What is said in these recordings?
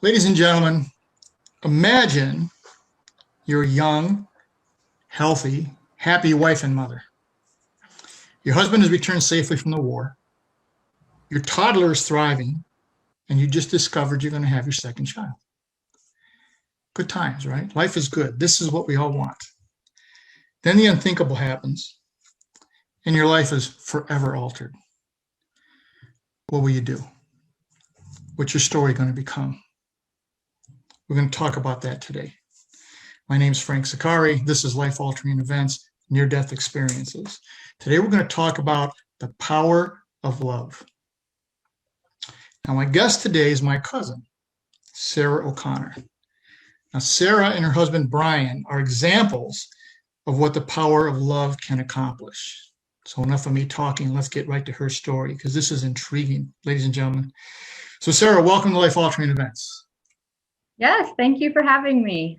Ladies and gentlemen, imagine you're a young, healthy, happy wife and mother. Your husband has returned safely from the war. Your toddler is thriving, and you just discovered you're going to have your second child. Good times, right? Life is good. This is what we all want. Then the unthinkable happens, and your life is forever altered. What will you do? What's your story going to become? We're going to talk about that today. My name is Frank Zaccari. This is Life Altering Events, Near-Death Experiences. Today we're going to talk about the power of love. Now my guest today is my cousin, Sarah O'Connor. Now Sarah and her husband Brian are examples of what the power of love can accomplish. So enough of me talking, let's get right to her story because this is intriguing, ladies and gentlemen. So Sarah, welcome to Life Altering Events. Yes, thank you for having me.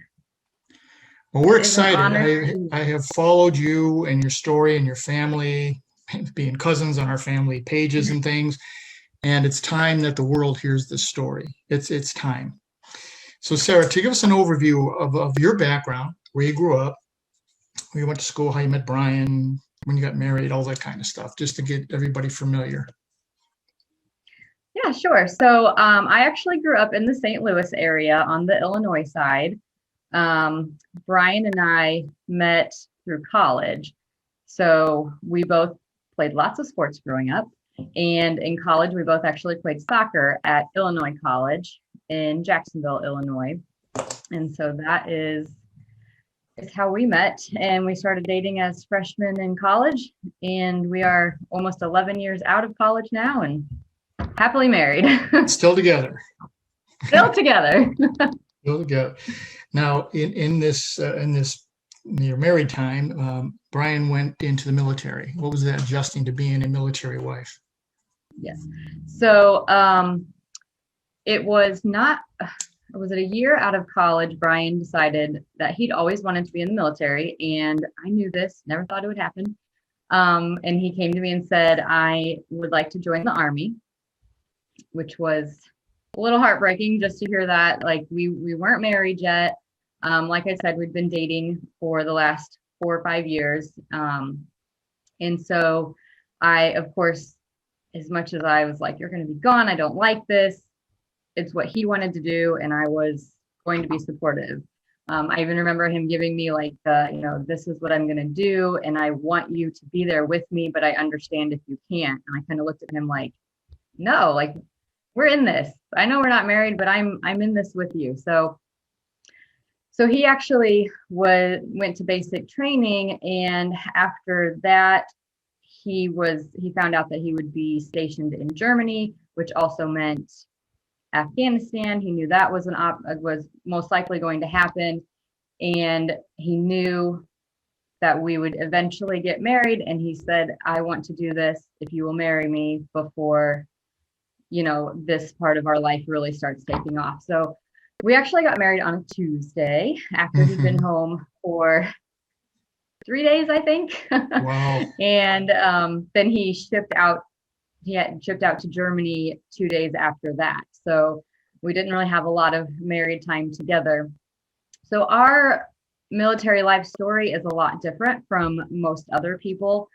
Well, we're excited. I have followed you and your story and your family, being cousins on our family pages and things, and it's time that the world hears this story. It's time. So Sarah, to give us an overview of your background, where you grew up, where you went to school, how you met Brian, when you got married, all that kind of stuff, just to get everybody familiar. Yeah, sure. So I actually grew up in the St. Louis area on the Illinois side. Brian and I met through college. So we both played lots of sports growing up. And in college, we both actually played soccer at Illinois College in Jacksonville, Illinois. And so that is how we met. And we started dating as freshmen in college. And we are almost 11 years out of college now and happily married. Still together. Still together. Still together. Now, in your married time, Brian went into the military. What was that adjusting to being a military wife? Yes. So it was a year out of college. Brian decided that he'd always wanted to be in the military, and I knew this, never thought it would happen. And he came to me and said, I would like to join the Army, which was a little heartbreaking just to hear that. Like we weren't married yet. Like I said, we'd been dating for the last 4 or 5 years. And so I, of course, as much as I was like, you're going to be gone, I don't like this. It's what he wanted to do. And I was going to be supportive. I even remember him giving me like, this is what I'm going to do. And I want you to be there with me, but I understand if you can't. And I kind of looked at him like, no, like we're in this. I know we're not married, but I'm in this with you. So he actually went to basic training, and after that, he found out that he would be stationed in Germany, which also meant Afghanistan. He knew that was was most likely going to happen, and he knew that we would eventually get married. And he said, "I want to do this if you will marry me before, this part of our life really starts taking off." So we actually got married on a Tuesday after he'd been home for 3 days, I think. Wow. And then he had shipped out to Germany 2 days after that. So we didn't really have a lot of married time together. So our military life story is a lot different from most other people.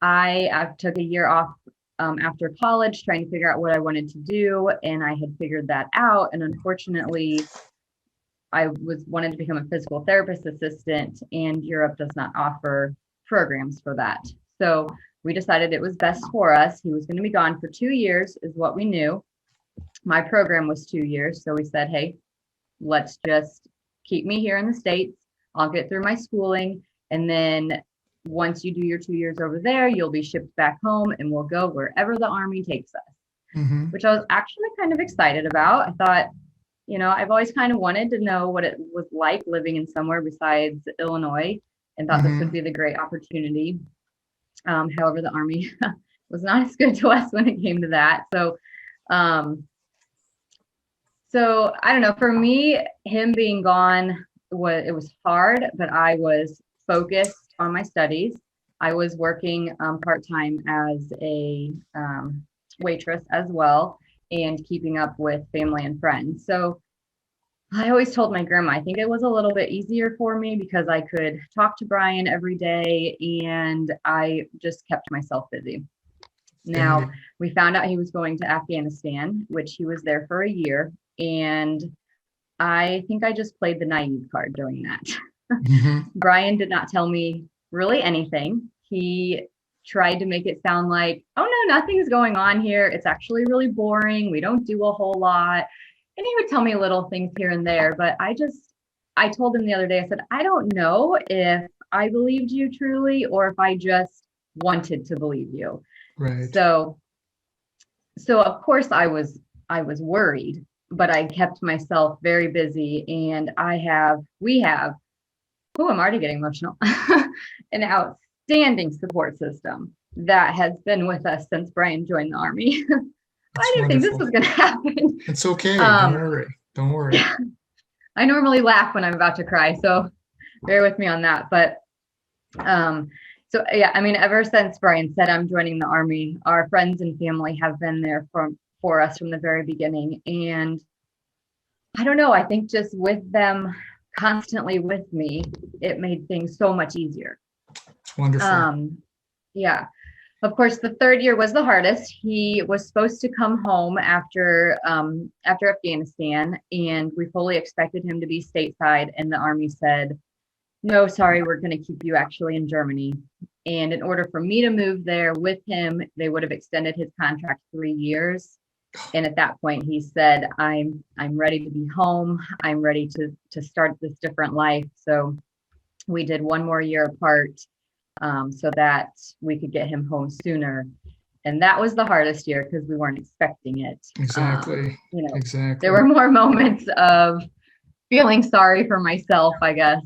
I took a year off after college, trying to figure out what I wanted to do, and I had figured that out. And unfortunately, I wanted to become a physical therapist assistant, and Europe does not offer programs for that. So we decided it was best for us. He was going to be gone for 2 years, is what we knew. My program was 2 years, so we said, "Hey, let's just keep me here in the States. I'll get through my schooling, and then once you do your 2 years over there, you'll be shipped back home and we'll go wherever the Army takes us." Mm-hmm. Which I was actually kind of excited about. I thought, I've always kind of wanted to know what it was like living in somewhere besides Illinois, and thought this would be the great opportunity. However, the Army was not as good to us when it came to that. So I don't know, for me, him being gone, it was hard, but I was focused on my studies. I was working part-time as a waitress as well, and keeping up with family and friends. So I always told my grandma, I think it was a little bit easier for me because I could talk to Brian every day and I just kept myself busy. Now, Standing. we found out he was going to Afghanistan, which he was there for a year. And I think I just played the naive card doing that. Hmm. Brian did not tell me really anything. He tried to make it sound like, oh no, nothing's going on here. It's actually really boring. We don't do a whole lot. And he would tell me little things here and there, but I told him the other day, I said, I don't know if I believed you truly or if I just wanted to believe you. Right. So, so of course I was worried, but I kept myself very busy and we have, oh, I'm already getting emotional, an outstanding support system that has been with us since Brian joined the Army. I That's didn't think this wonderful. was going to happen. It's okay. Don't Um, worry. Don't worry. I normally laugh when I'm about to cry, so bear with me on that. But um, so yeah, I mean, ever since Brian said I'm joining the Army, our friends and family have been there for us from the very beginning. And I don't know, I think just with them constantly with me, it made things so much easier. It's wonderful. Um, yeah. Of course, the third year was the hardest. He was supposed to come home after Afghanistan, and we fully expected him to be stateside. And the Army said, "No, sorry, we're going to keep you actually in Germany." And in order for me to move there with him, they would have extended his contract 3 years. And at that point, he said, I'm ready to be home. I'm ready to start this different life." So we did one more year apart, so that we could get him home sooner. And that was the hardest year because we weren't expecting it. Exactly. There were Exactly. more moments of feeling sorry for myself, I guess.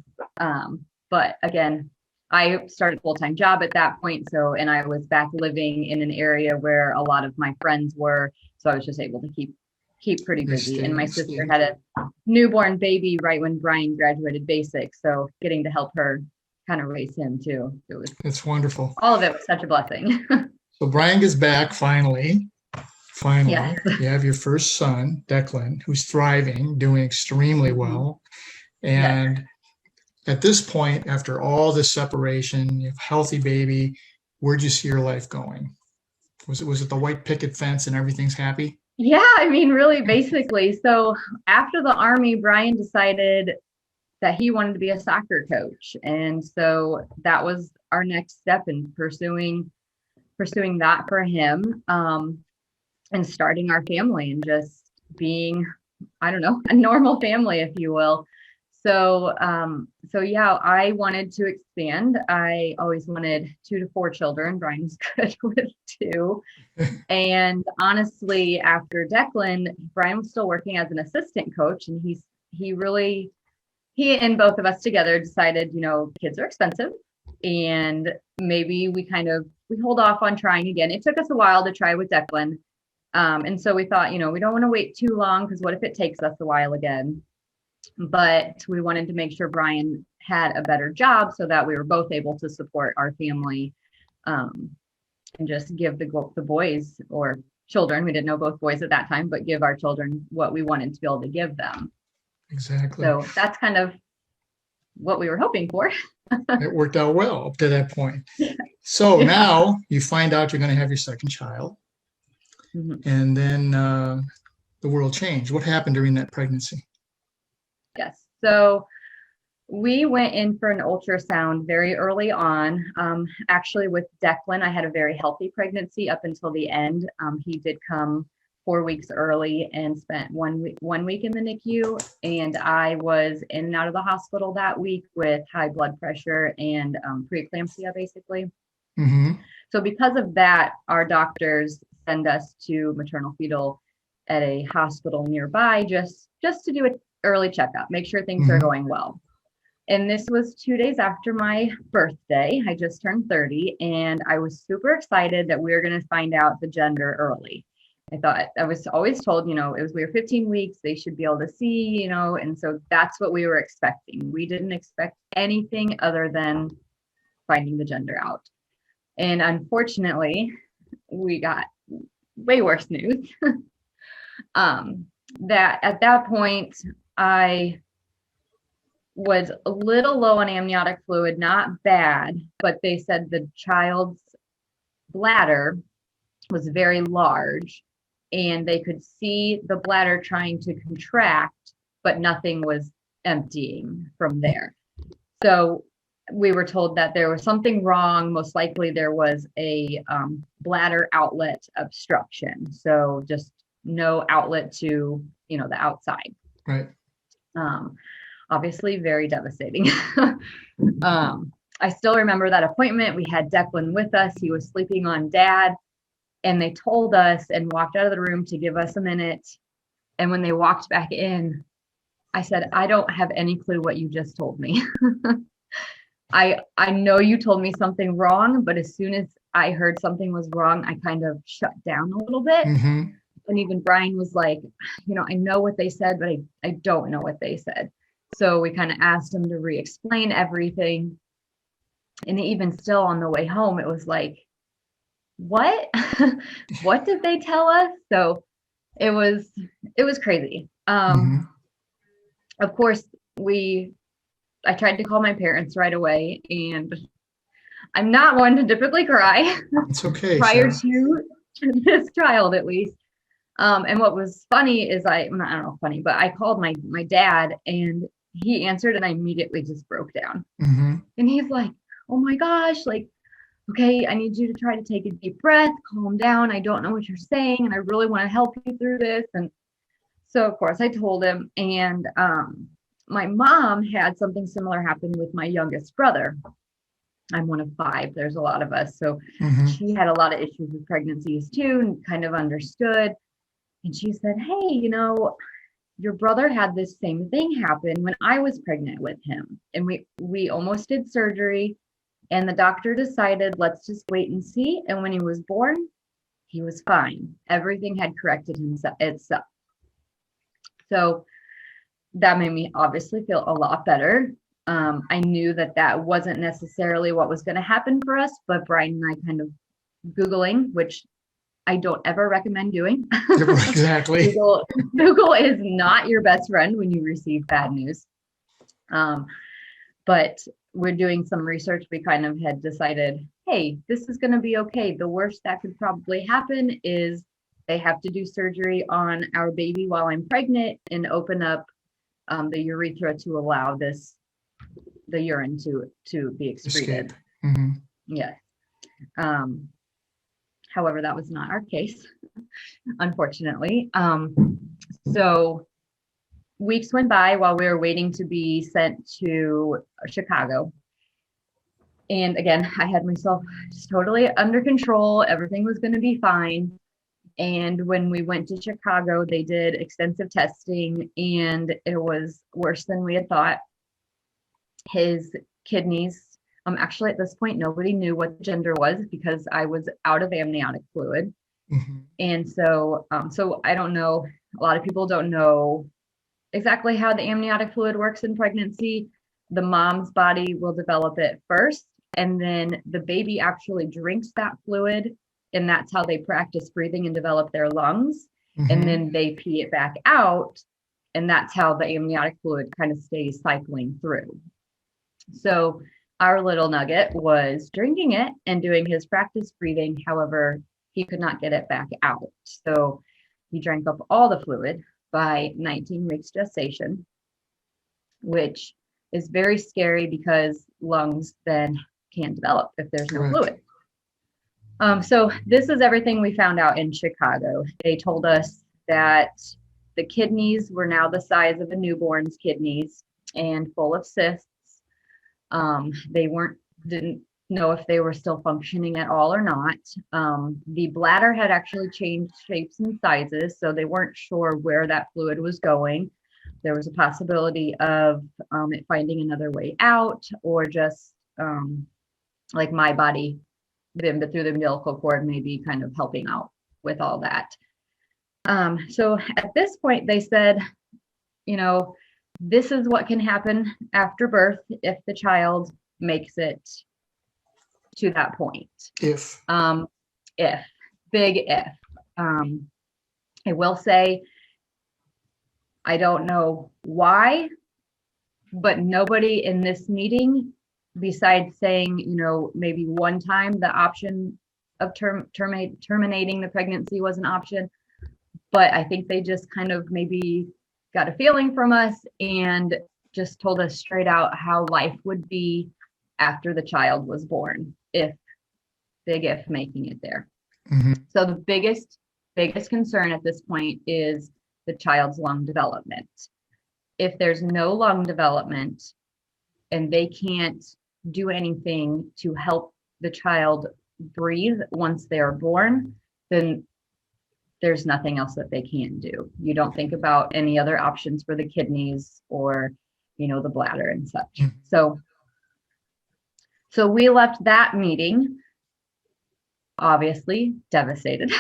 But again, I started a full-time job at that point. So, and I was back living in an area where a lot of my friends were. So I was just able to keep pretty You busy. And my stayed, sister stayed. had a newborn baby right when Brian graduated basic. So getting to help her kind of raise him too. It was It's wonderful. all of it was such a blessing. So Brian gets back finally. Finally, Yes. you have your first son, Declan, who's thriving, doing extremely Mhm. well. Yes. And at this point, after all this separation, you have a healthy baby, where'd you see your life going? Was it the white picket fence and everything's happy? Yeah, I mean, really, basically. So after the Army, Brian decided that he wanted to be a soccer coach. And so that was our next step in pursuing that for him, and starting our family and just being, I don't know, a normal family, if you will. So yeah, I wanted to expand. I always wanted 2 to 4 children. Brian's good with two. And honestly, after Declan, Brian was still working as an assistant coach, and he really he and both of us together decided, kids are expensive, and maybe we hold off on trying again. It took us a while to try with Declan, and so we thought, we don't want to wait too long because what if it takes us a while again? But we wanted to make sure Brian had a better job so that we were both able to support our family, um, and just give the boys or children, we didn't know both boys at that time, but give our children what we wanted to be able to give them. Exactly. So that's kind of what we were hoping for. It worked out well up to that point. So Yeah. now you find out you're going to have your second child, Mhm. and then the world changed. What happened during that pregnancy? Yes. So we went in for an ultrasound very early on. Actually, with Declan, I had a very healthy pregnancy up until the end. He did come 4 weeks early and spent 1 week in the NICU, and I was in and out of the hospital that week with high blood pressure and preeclampsia, basically. Hmm. So because of that, our doctors send us to maternal fetal at a hospital nearby just to do an early checkup, make sure things are Hmm. going well. And this was 2 days after my birthday. I just turned 30, and I was super excited that we were going to find out the gender early. I was always told, we were 15 weeks, they should be able to see, and so that's what we were expecting. We didn't expect anything other than finding the gender out. And unfortunately, we got way worse news. um, that at that point, I was a little low on amniotic fluid, not bad, but they said the child's bladder was very large and they could see the bladder trying to contract, but nothing was emptying from there. So we were told that there was something wrong. Most likely there was a bladder outlet obstruction. So just no outlet to, the outside. Right. Obviously very devastating. I still remember that appointment. We had Declan with us. He was sleeping on Dad, and they told us and walked out of the room to give us a minute. And when they walked back in, I said, I don't have any clue what you just told me. I know you told me something wrong, but as soon as I heard something was wrong, I kind of shut down a little bit. Mm-hmm. And even Brian was like, I know what they said, but I don't know what they said. So we kind of asked him to re-explain everything. And even still on the way home, it was like, what? What did they tell us? So it was crazy. Mm-hmm. Of course, I tried to call my parents right away, and I'm not one to typically cry. It's okay. Prior Sarah. to this child, at least. And what was funny is I don't know, funny, but I called my dad, and he answered, and I immediately just broke down. Mm-hmm. And he's like, oh my gosh, like, okay, I need you to try to take a deep breath, calm down. I don't know what you're saying, and I really want to help you through this. And so, of course, I told him. And my mom had something similar happen with my youngest brother. I'm one of 5. There's a lot of us. So Mm-hmm. she had a lot of issues with pregnancies too, and kind of understood. And she said, hey, your brother had this same thing happen when I was pregnant with him. And we almost did surgery. And the doctor decided, let's just wait and see. And when he was born, he was fine. Everything had corrected itself. So that made me obviously feel a lot better. I knew that wasn't necessarily what was going to happen for us, but Brian and I kind of Googling, which I don't ever recommend doing. Exactly. Google is not your best friend when you receive bad news. But we're doing some research. We kind of had decided, hey, this is going to be okay. The worst that could probably happen is they have to do surgery on our baby while I'm pregnant and open up the urethra to allow the urine to be excreted. Escape. Mm-hmm. Yes. However, that was not our case, unfortunately. So weeks went by while we were waiting to be sent to Chicago. And again, I had myself just totally under control. Everything was going to be fine. And when we went to Chicago, they did extensive testing, and it was worse than we had thought. His kidneys, actually at this point, nobody knew what the gender was because I was out of amniotic fluid. Mm-hmm. And so I don't know, a lot of people don't know exactly how the amniotic fluid works in pregnancy. The mom's body will develop it first, and then the baby actually drinks that fluid, and that's how they practice breathing and develop their lungs. Mm-hmm. And then they pee it back out, and that's how the amniotic fluid kind of stays cycling through. So our little nugget was drinking it and doing his practice breathing. However, he could not get it back out. So he drank up all the fluid by 19 weeks gestation, which is very scary because lungs then can't develop if there's no fluid. So this is everything we found out in Chicago. They told us that the kidneys were now the size of a newborn's kidneys and full of cysts. They didn't know if they were still functioning at all or not. The bladder had actually changed shapes and sizes, so they weren't sure where that fluid was going. There was a possibility of it finding another way out, or just like my body through the umbilical cord, maybe kind of helping out with all that. So at this point, they said, this is what can happen after birth if the child makes it to that point. If, big if. I will say I don't know why, but nobody in this meeting, besides saying, maybe one time the option of terminating the pregnancy was an option, but I think they just kind of maybe got a feeling from us and just told us straight out how life would be after the child was born, if making it there. Mm-hmm. So the biggest concern at this point is the child's lung development. If there's no lung development and they can't do anything to help the child breathe once they're born, then there's nothing else that they can do. You don't think about any other options for the kidneys or, the bladder and such. Mm-hmm. So we left that meeting, obviously devastated.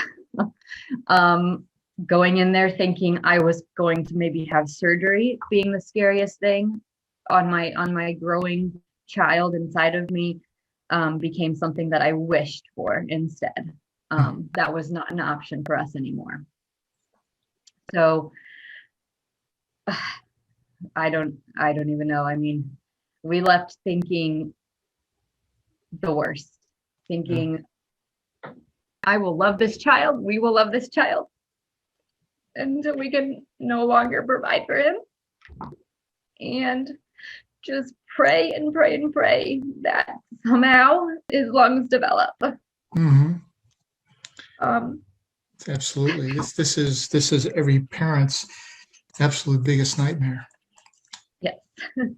Going in there thinking I was going to maybe have surgery, being the scariest thing on my growing child inside of me, became something that I wished for instead. That was not an option for us anymore. So I don't even know. I mean, we left thinking the worst, thinking I will love this child. We will love this child until we can no longer provide for him, and just pray and pray and pray that somehow his lungs develop. Mm-hmm. Absolutely. This is every parent's absolute biggest nightmare. Yes.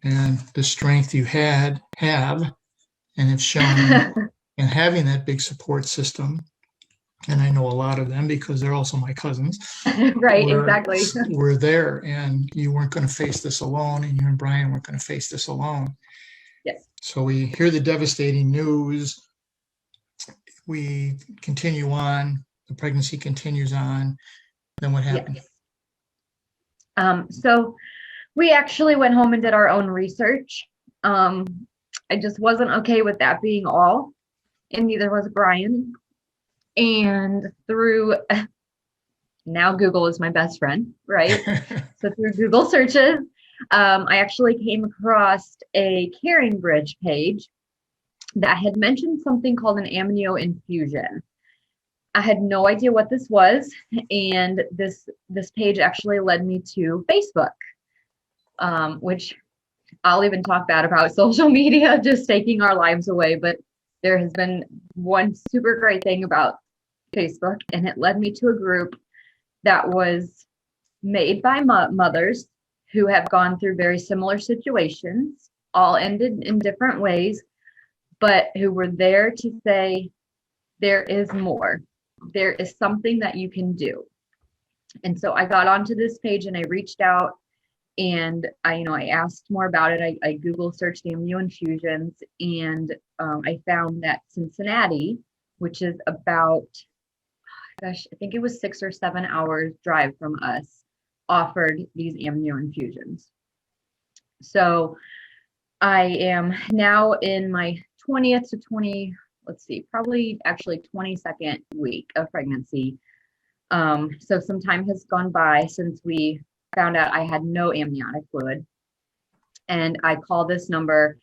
And the strength you have and have shown and having that big support system, and I know a lot of them because they're also my cousins. Right, exactly. We're there, and you weren't going to face this alone, and you and Brian weren't going to face this alone. Yes. So we hear the devastating news. We continue on. The pregnancy continues on. Then what happened? Yes. So we actually went home and did our own research. I just wasn't okay with that being all, and neither was Brian. And now Google is my best friend, right? So through Google searches, I actually came across a Caring Bridge page that had mentioned something called an amnio infusion. I had no idea what this was, and this page actually led me to Facebook, which I'll even talk bad about social media just taking our lives away, but there has been one super great thing about Facebook, and it led me to a group that was made by mothers who have gone through very similar situations, all ended in different ways, but who were there to say, there is more. There is something that you can do. And so I got onto this page and I reached out and I asked more about it. I Google searched amnio infusions, and I found that Cincinnati, which is about, I think it was 6 or 7 hours drive from us, offered these amnio infusions. So I am now in my 20th to probably actually 22nd week of pregnancy. So some time has gone by since we found out I had no amniotic fluid. And I call this number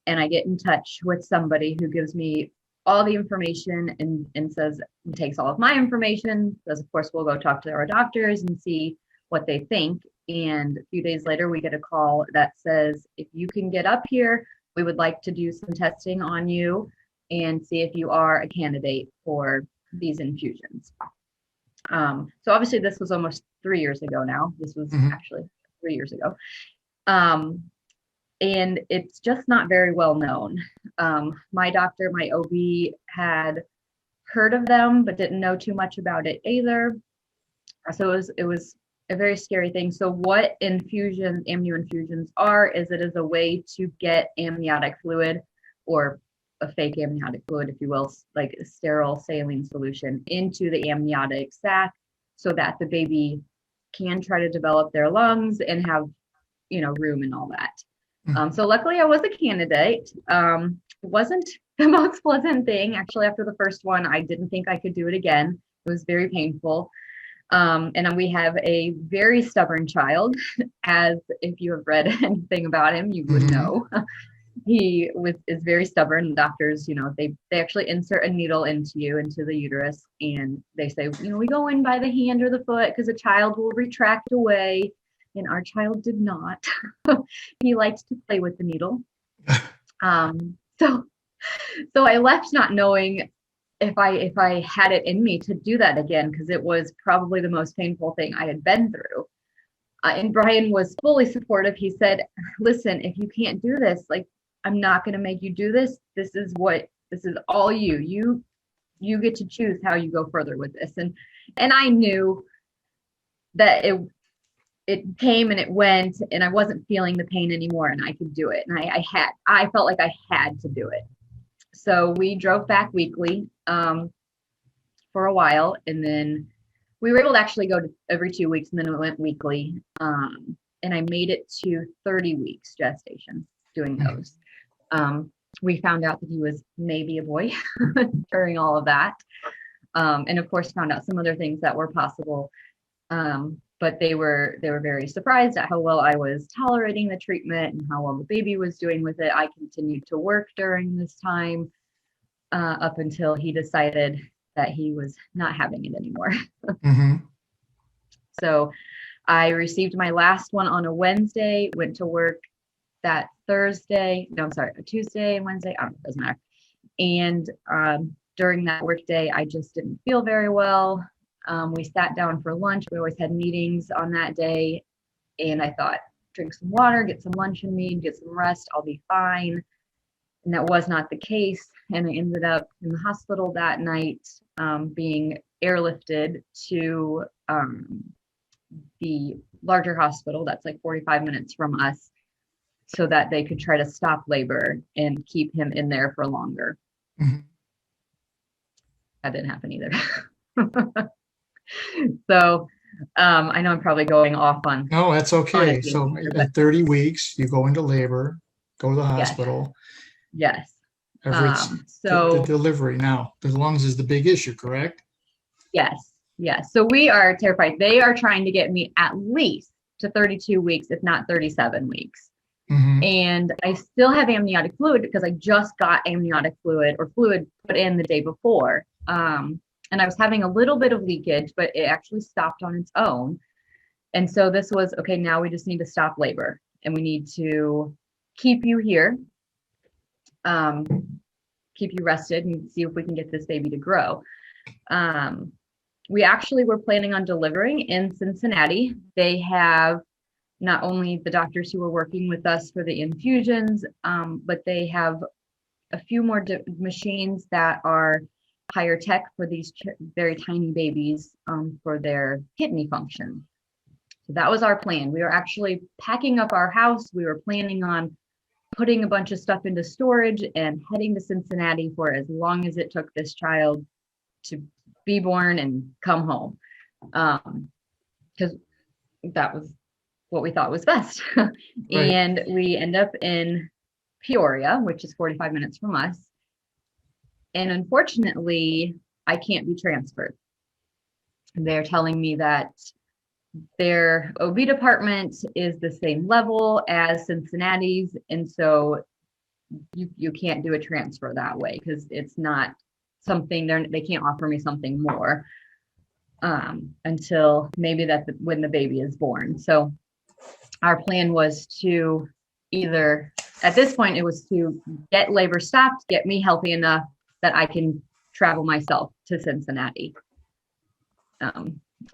and I get in touch with somebody who gives me all the information and says, takes all of my information, says, of course, we'll go talk to our doctors and see what they think. And a few days later, we get a call that says, if you can get up here, we would like to do some testing on you and see if you are a candidate for these infusions. So obviously this was almost 3 years ago now. This was actually 3 years ago. And it's just not very well known. My doctor, my OB, had heard of them, but didn't know too much about it either. So it was a very scary thing. So what amnio infusions are, is it is a way to get amniotic fluid, or a fake amniotic fluid, if you will, like a sterile saline solution, into the amniotic sac so that the baby can try to develop their lungs and have, room and all that. So luckily I was a candidate. It wasn't the most pleasant thing. Actually, after the first one, I didn't think I could do it again. It was very painful. And we have a very stubborn child, as if you have read anything about him, you would Mm-hmm. know. Is very stubborn. The doctors, they actually insert a needle into the uterus, and they say, we go in by the hand or the foot because a child will retract away. And our child did not. He liked to play with the needle. So I left not knowing if I had it in me to do that again, because it was probably the most painful thing I had been through. And Brian was fully supportive. He said, listen, if you can't do this, like, I'm not going to make you do this. This is all you get to choose how you go further with this. And I knew that it came and it went, and I wasn't feeling the pain anymore, and I could do it. And I felt like I had to do it. So we drove back weekly for a while, and then we were able to actually go to every 2 weeks, and then we went weekly. And I made it to 30 weeks gestation doing those. We found out that he was maybe a boy during all of that. And of course found out some other things that were possible. But they were very surprised at how well I was tolerating the treatment and how well the baby was doing with it. I continued to work during this time up until he decided that he was not having it anymore. Mm-hmm. So I received my last one on a Wednesday, went to work that Thursday. No, I'm sorry, a Tuesday and Wednesday. I don't know, it doesn't matter. And during that work day, I just didn't feel very well. We sat down for lunch. We always had meetings on that day. And I thought, drink some water, get some lunch in me, get some rest, I'll be fine. And that was not the case. And I ended up in the hospital that night, being airlifted to the larger hospital that's like 45 minutes from us, so that they could try to stop labor and keep him in there for longer. Mm-hmm. That didn't happen either. So I know I'm probably going off on No, that's okay. a So here, but at 30 weeks, you go into labor, go to the yes, hospital. yes. It's the So delivery now. The lungs is the big issue, correct? yes, yes. So we are terrified. They are trying to get me at least to 32 weeks, if not 37 weeks. Mm-hmm. And I still have amniotic fluid because I just got amniotic fluid put in the day before. And I was having a little bit of leakage, but it actually stopped on its own. And so this was, okay, now we just need to stop labor, and we need to keep you here, keep you rested, and see if we can get this baby to grow. We actually were planning on delivering in Cincinnati. They have not only the doctors who were working with us for the infusions, but they have a few more machines that are higher tech for these very tiny babies, for their kidney function. So that was our plan. We were actually packing up our house. We were planning on putting a bunch of stuff into storage and heading to Cincinnati for as long as it took this child to be born and come home. Because that was what we thought was best. Right. And we end up in Peoria, which is 45 minutes from us. And unfortunately, I can't be transferred. They're telling me that their OB department is the same level as Cincinnati's. And so you can't do a transfer that way, because it's not something they can't offer me something more until maybe when the baby is born. So our plan was to either, at this point, it was to get labor stopped, get me healthy enough that I can travel myself to Cincinnati.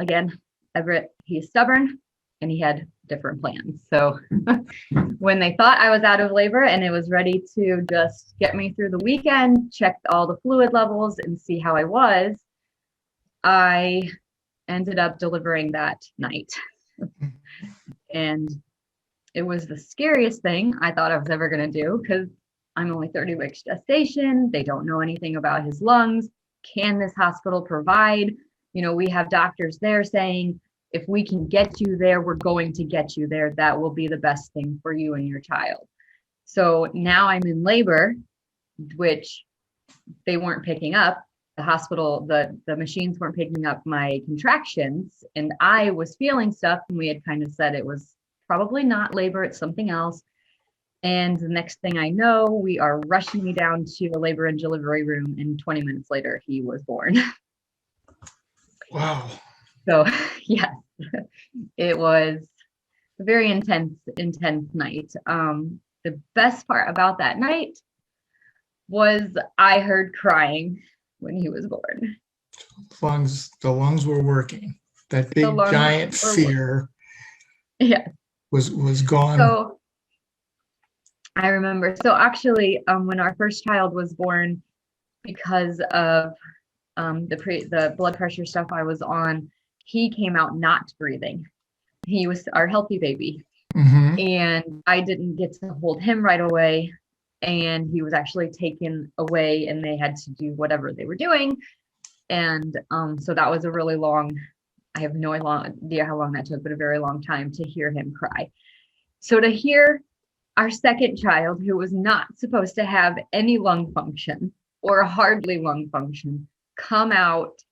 Again, Everett, he's stubborn, and he had different plans. So when they thought I was out of labor and it was ready to just get me through the weekend, checked all the fluid levels and see how I was, I ended up delivering that night. And it was the scariest thing I thought I was ever going to do, because I'm only 30 weeks gestation. They don't know anything about his lungs. Can this hospital provide? We have doctors there saying, if we can get you there, we're going to get you there. That will be the best thing for you and your child. So now I'm in labor, which they weren't picking up the hospital, the machines weren't picking up my contractions, and I was feeling stuff, and we had kind of said it was probably not labor, it's something else. And the next thing I know, we are rushing me down to the labor and delivery room, and 20 minutes later, he was born. Wow. So, yes, it was a very intense night. The best part about that night was I heard crying when he was born. The lungs were working. That big giant fear was gone. So I remember. So actually, when our first child was born, because of the blood pressure stuff I was on, he came out not breathing. He was our healthy baby. Mm-hmm. And I didn't get to hold him right away. And he was actually taken away, and they had to do whatever they were doing. And so that was a really long, I have no idea how long that took, but a very long time to hear him cry. So to hear our second child, who was not supposed to have any lung function or hardly lung function, come out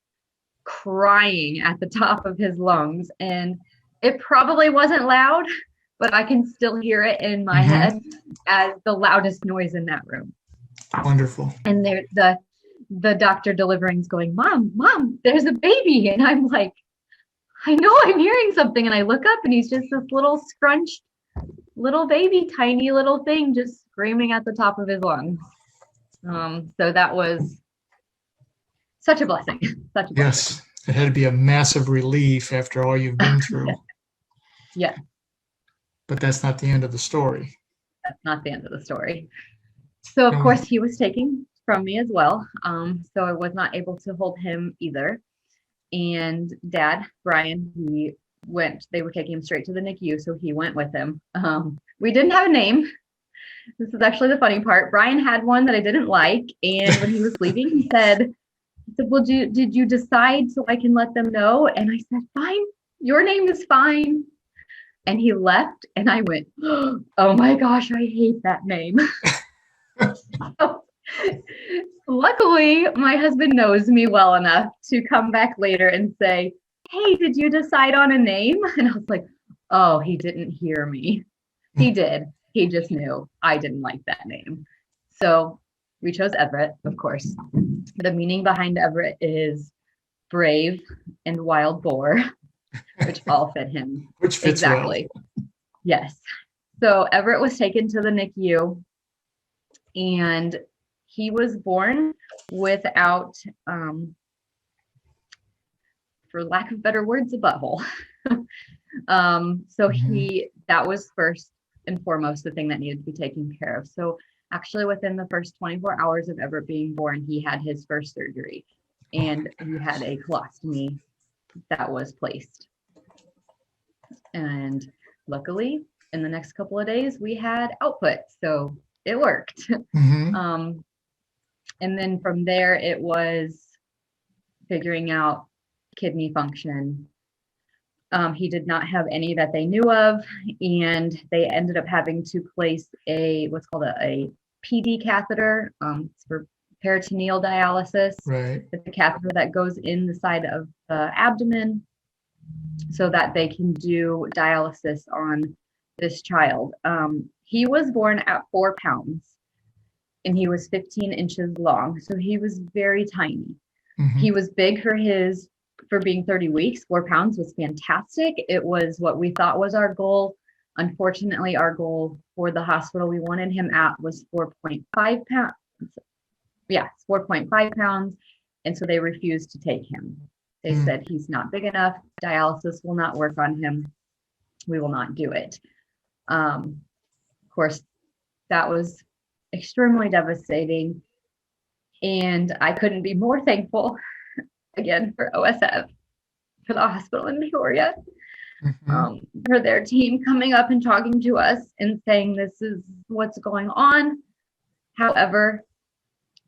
crying at the top of his lungs. And it probably wasn't loud, but I can still hear it in my head as the loudest noise in that room. Wonderful. And the doctor delivering is going, Mom, there's a baby. And I'm like, I know I'm hearing something. And I look up, and he's just this little scrunched little baby, tiny little thing, just screaming at the top of his lungs. So that was such a blessing. Yes, it had to be a massive relief after all you've been through. Yeah. But that's not the end of the story. That's not the end of the story. So of course he was taken from me as well. So I was not able to hold him either. And Dad, Brian, they were taking him straight to the NICU, so he went with him. We didn't have a name. This is actually the funny part. Brian had one that I didn't like, and when he was leaving, he said, well, did you decide so I can let them know? And I said, fine, your name is fine. And he left, and I went, oh my gosh, I hate that name. Luckily, my husband knows me well enough to come back later and say, hey, did you decide on a name? And I was like, oh, he didn't hear me. He did. He just knew I didn't like that name. So we chose Everett, of course. The meaning behind Everett is brave and wild boar, which all fit him. Which fits exactly. Well. Yes. So Everett was taken to the NICU, and he was born without, for lack of better words, a butthole. That was first and foremost the thing that needed to be taken care of. So actually within the first 24 hours of Everett being born, he had his first surgery, and he had a colostomy that was placed. And luckily, in the next couple of days, we had output, so it worked. And then from there, it was figuring out kidney function. He did not have any that they knew of, and they ended up having to place what's called a PD catheter. It's for peritoneal dialysis. Right. It's a catheter that goes in the side of the abdomen so that they can do dialysis on this child. He was born at 4 pounds, and he was 15 inches long, so he was very tiny. He was big for being 30 weeks. 4 pounds was fantastic. It was what we thought was our goal. Unfortunately, our goal for the hospital we wanted him at was 4.5 pounds. Yeah, 4.5 pounds. And so they refused to take him. They said, he's not big enough. Dialysis will not work on him. We will not do it. Of course, that was extremely devastating. And I couldn't be more thankful again for OSF, for the hospital in Peoria, for their team coming up and talking to us and saying, this is what's going on. However,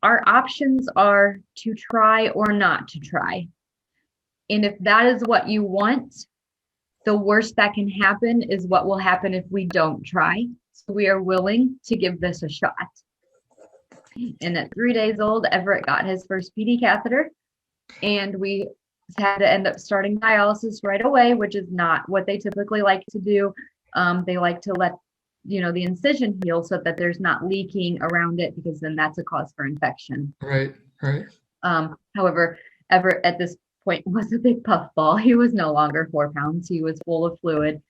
our options are to try or not to try. And if that is what you want, the worst that can happen is what will happen if we don't try. So we are willing to give this a shot. And at 3 days old, Everett got his first PD catheter, and we had to end up starting dialysis right away, which is not what they typically like to do. They like to let the incision heal so that there's not leaking around it, because then that's a cause for infection. Right, right. However, Everett at this point was a big puffball. He was no longer 4 pounds. He was full of fluid,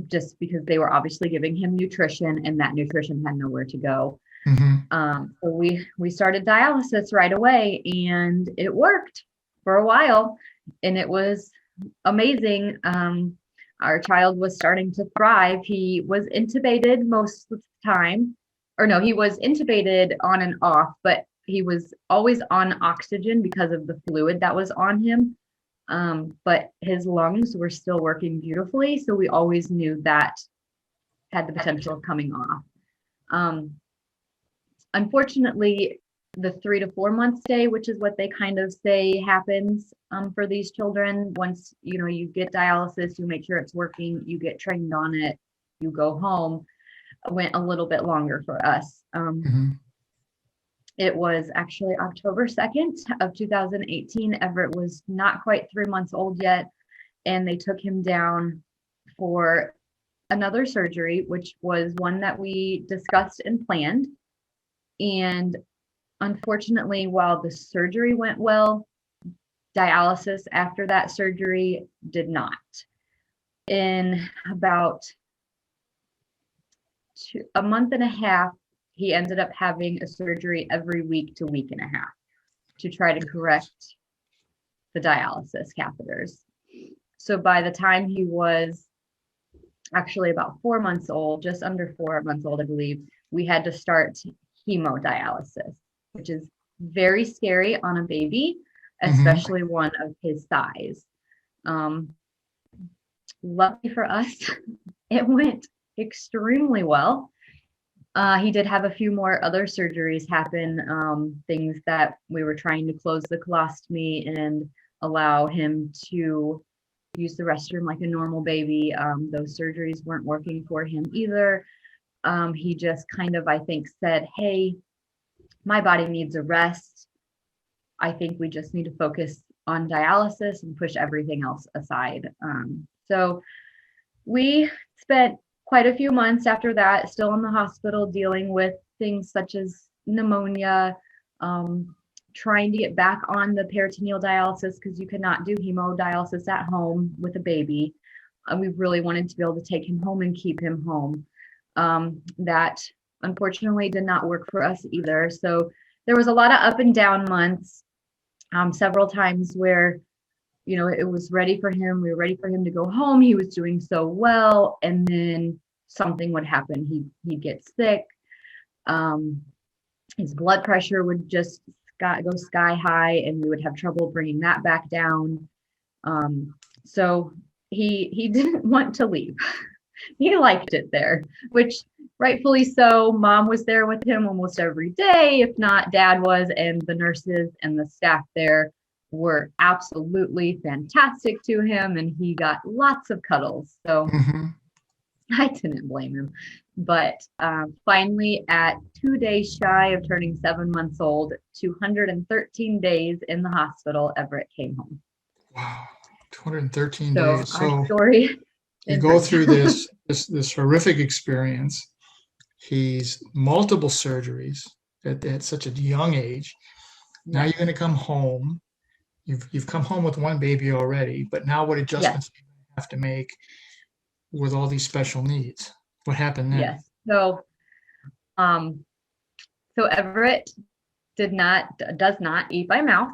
just because they were obviously giving him nutrition, and that nutrition had nowhere to go. So we started dialysis right away, and it worked for a while, and it was amazing. Our child was starting to thrive. He was intubated most of the time, or no, he was intubated on and off, but he was always on oxygen because of the fluid that was on him. But his lungs were still working beautifully, so we always knew that had the potential of coming off. Unfortunately, the 3 to 4 month stay, which is what they kind of say happens for these children, once you get dialysis, you make sure it's working, you get trained on it, you go home, went a little bit longer for us. It was actually October 2nd of 2018. Everett was not quite 3 months old yet, and they took him down for another surgery, which was one that we discussed and planned. And unfortunately, while the surgery went well, dialysis after that surgery did not. In about a month and a half, he ended up having a surgery every week to week and a half to try to correct the dialysis catheters. So by the time he was actually about 4 months old, just under 4 months old, I believe, we had to start hemodialysis, which is very scary on a baby, especially one of his size. Lucky for us, it went extremely well. He did have a few more other surgeries happen, things that we were trying to close the colostomy and allow him to use the restroom like a normal baby. Those surgeries weren't working for him either. He just kind of, I think, said, hey, my body needs a rest. I think we just need to focus on dialysis and push everything else aside. So we spent quite a few months after that still in the hospital dealing with things such as pneumonia, trying to get back on the peritoneal dialysis because you could not do hemodialysis at home with a baby. We really wanted to be able to take him home and keep him home. That unfortunately did not work for us either. So there was a lot of up and down months, several times where, it was ready for him. We were ready for him to go home. He was doing so well. And then something would happen. He'd get sick. His blood pressure would just go sky high, and we would have trouble bringing that back down. So he didn't want to leave. He liked it there, which rightfully so. Mom was there with him almost every day. If not, Dad was, and the nurses and the staff there were absolutely fantastic to him, and he got lots of cuddles. So I didn't blame him. But finally, at 2 days shy of turning 7 months old, 213 days in the hospital, Everett came home. Wow, 213 days. So our story. You go through this horrific experience. He's multiple surgeries at such a young age. Now you're going to come home. You've come home with one baby already, but now what adjustments do you have to make with all these special needs? What happened then? Yes. So Everett does not eat by mouth.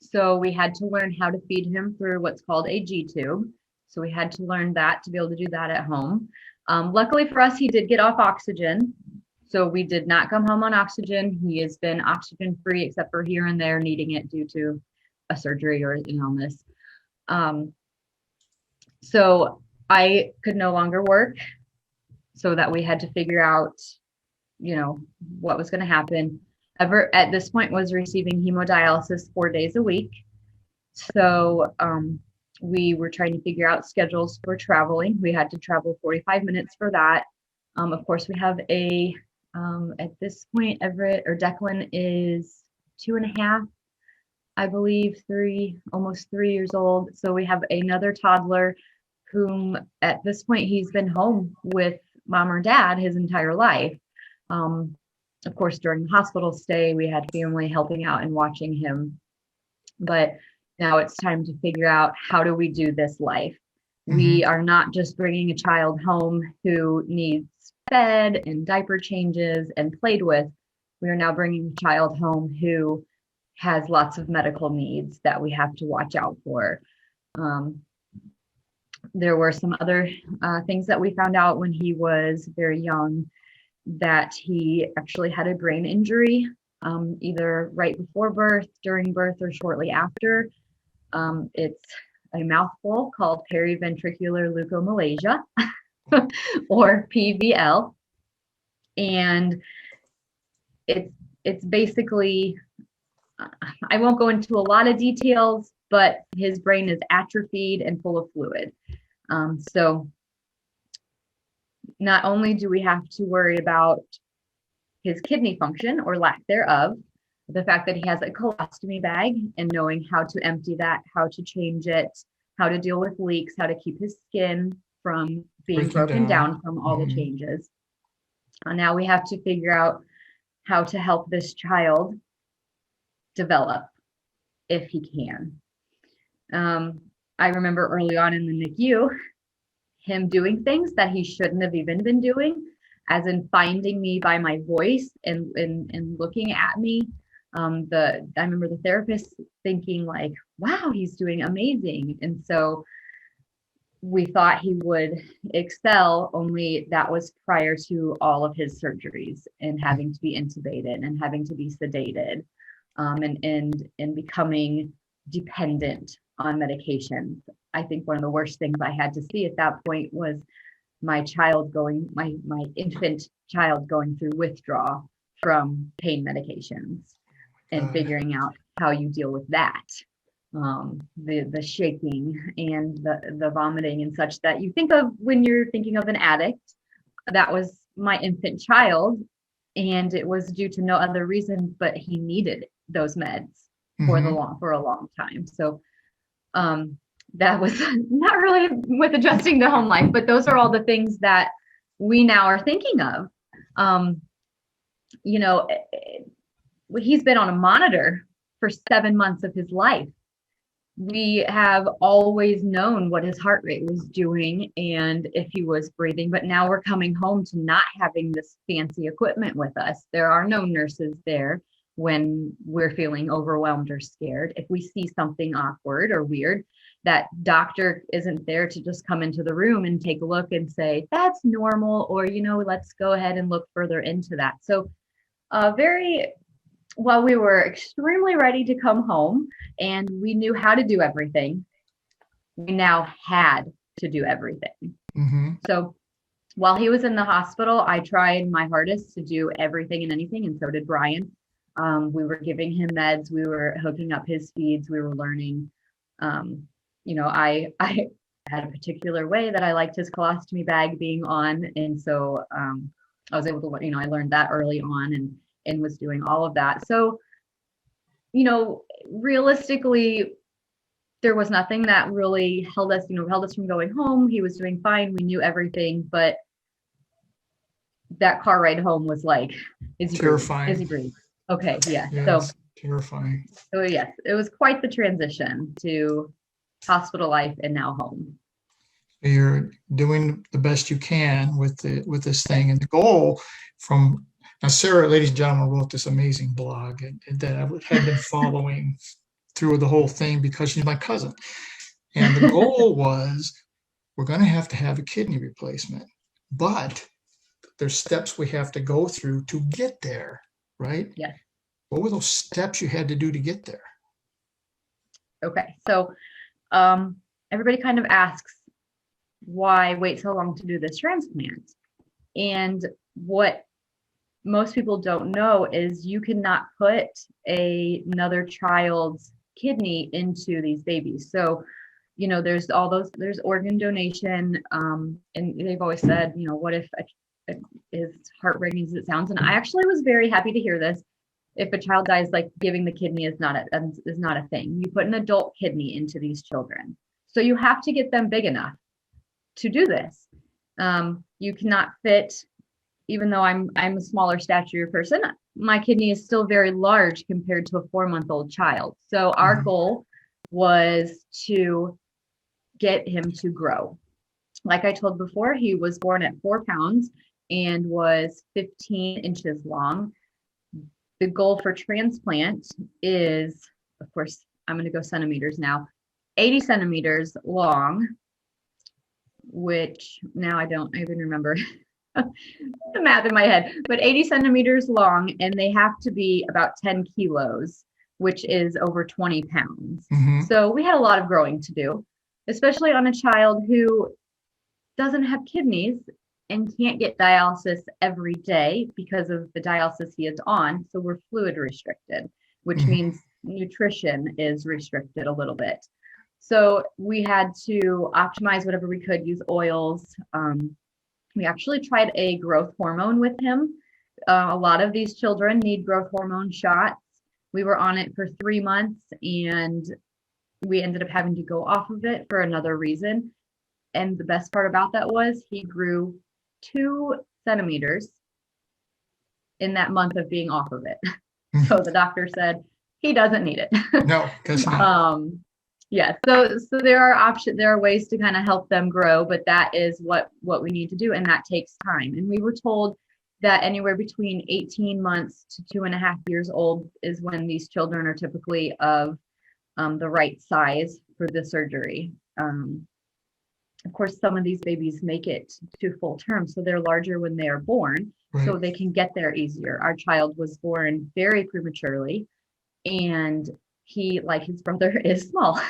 So we had to learn how to feed him through what's called a G tube. So we had to learn that to be able to do that at home. Luckily for us, he did get off oxygen. So we did not come home on oxygen. He has been oxygen free except for here and there needing it due to a surgery or an illness. So I could no longer work, so that we had to figure out, what was going to happen. Everett at this point was receiving hemodialysis 4 days a week. So we were trying to figure out schedules for traveling. We had to travel 45 minutes for that. Of course, we have a At this point, Everett or Declan is 2.5, I believe, almost 3 years old. So we have another toddler whom at this point he's been home with mom or dad his entire life. Um, of course, during the hospital stay, we had family helping out and watching him. But now it's time to figure out, how do we do this life? Mm-hmm. We are not just bringing a child home who needs fed and diaper changes and played with. We are now bringing a child home who has lots of medical needs that we have to watch out for. Um, there were some other things that we found out when he was very young, that he actually had a brain injury, either right before birth, during birth, or shortly after. It's a mouthful called periventricular leukomalacia, or PVL, and it's basically, I won't go into a lot of details, but his brain is atrophied and full of fluid. So not only do we have to worry about his kidney function or lack thereof, the fact that he has a colostomy bag and knowing how to empty that, how to change it, how to deal with leaks, how to keep his skin from being Breaking broken down. down from all the Mm-hmm. changes. Now we have to figure out how to help this child develop if he can. I remember early on in the NICU, him doing things that he shouldn't have even been doing, as in finding me by my voice and looking at me. I remember the therapist thinking like, wow, he's doing amazing. And so we thought he would excel, only that was prior to all of his surgeries and having to be intubated and having to be sedated, and becoming dependent on medications. I think one of the worst things I had to see at that point was my infant child going through withdrawal from pain medications and God. figuring out how you deal with that. The shaking and the vomiting and such that you think of when you're thinking of an addict. That was my infant child, and it was due to no other reason, but he needed those meds Mm-hmm. for a long time. So that was not really with adjusting to home life, but those are all the things that we now are thinking of. Um, you know, he's been on a monitor for 7 months of his life. We have always known what his heart rate was doing and if he was breathing, but now we're coming home to not having this fancy equipment with us. There are no nurses there when we're feeling overwhelmed or scared. If we see something awkward or weird, that doctor isn't there to just come into the room and take a look and say, that's normal, or, let's go ahead and look further into that. So while we were extremely ready to come home and we knew how to do everything, we now had to do everything. Mm-hmm. So while he was in the hospital, I tried my hardest to do everything and anything, and so did Brian. We were giving him meds, we were hooking up his feeds, we were learning. I had a particular way that I liked his colostomy bag being on, and so I was able to, I learned that early on and was doing all of that. So, realistically, there was nothing that really held us from going home. He was doing fine. We knew everything, but that car ride home was like, is he Terrifying. breathing? Is he breathing? Okay, yeah. Yes, terrifying. So yes, it was quite the transition to hospital life and now home. You're doing the best you can with this thing, and the goal from now, Sarah, ladies and gentlemen, wrote this amazing blog and that I have been following through the whole thing because she's my cousin. And the goal was, we're going to have a kidney replacement, but there's steps we have to go through to get there, right? Yes. What were those steps you had to do to get there? Okay, so everybody kind of asks, why wait so long to do this transplant? And what most people don't know is you cannot put another child's kidney into these babies. So, there's organ donation, and they've always said, what if as heartbreaking as it sounds. And I actually was very happy to hear this. If a child dies, like giving the kidney is not a thing. You put an adult kidney into these children. So you have to get them big enough to do this. You cannot fit, even though I'm a smaller stature person, my kidney is still very large compared to a 4-month-old child. So our goal was to get him to grow. Like I told before, he was born at 4 pounds and was 15 inches long. The goal for transplant is, of course, I'm going to go centimeters now, 80 centimeters long, which now I don't even remember the math in my head, but 80 centimeters long, and they have to be about 10 kilos, which is over 20 pounds. So we had a lot of growing to do, especially on a child who doesn't have kidneys and can't get dialysis every day because of the dialysis he is on. So we're fluid restricted, which means nutrition is restricted a little bit. So we had to optimize whatever we could, use oils. We actually tried a growth hormone with him. A lot of these children need growth hormone shots. We were on it for 3 months and we ended up having to go off of it for another reason. And the best part about that was he grew 2 centimeters in that month of being off of it. So the doctor said he doesn't need it. No, guess not. Yeah, so there are ways to kind of help them grow, but that is what we need to do, and that takes time. And we were told that anywhere between 18 months to 2.5 years old is when these children are typically of the right size for the surgery. Of course, some of these babies make it to full term, so they're larger when they are born, so they can get there easier. Our child was born very prematurely, and he, like his brother, is small.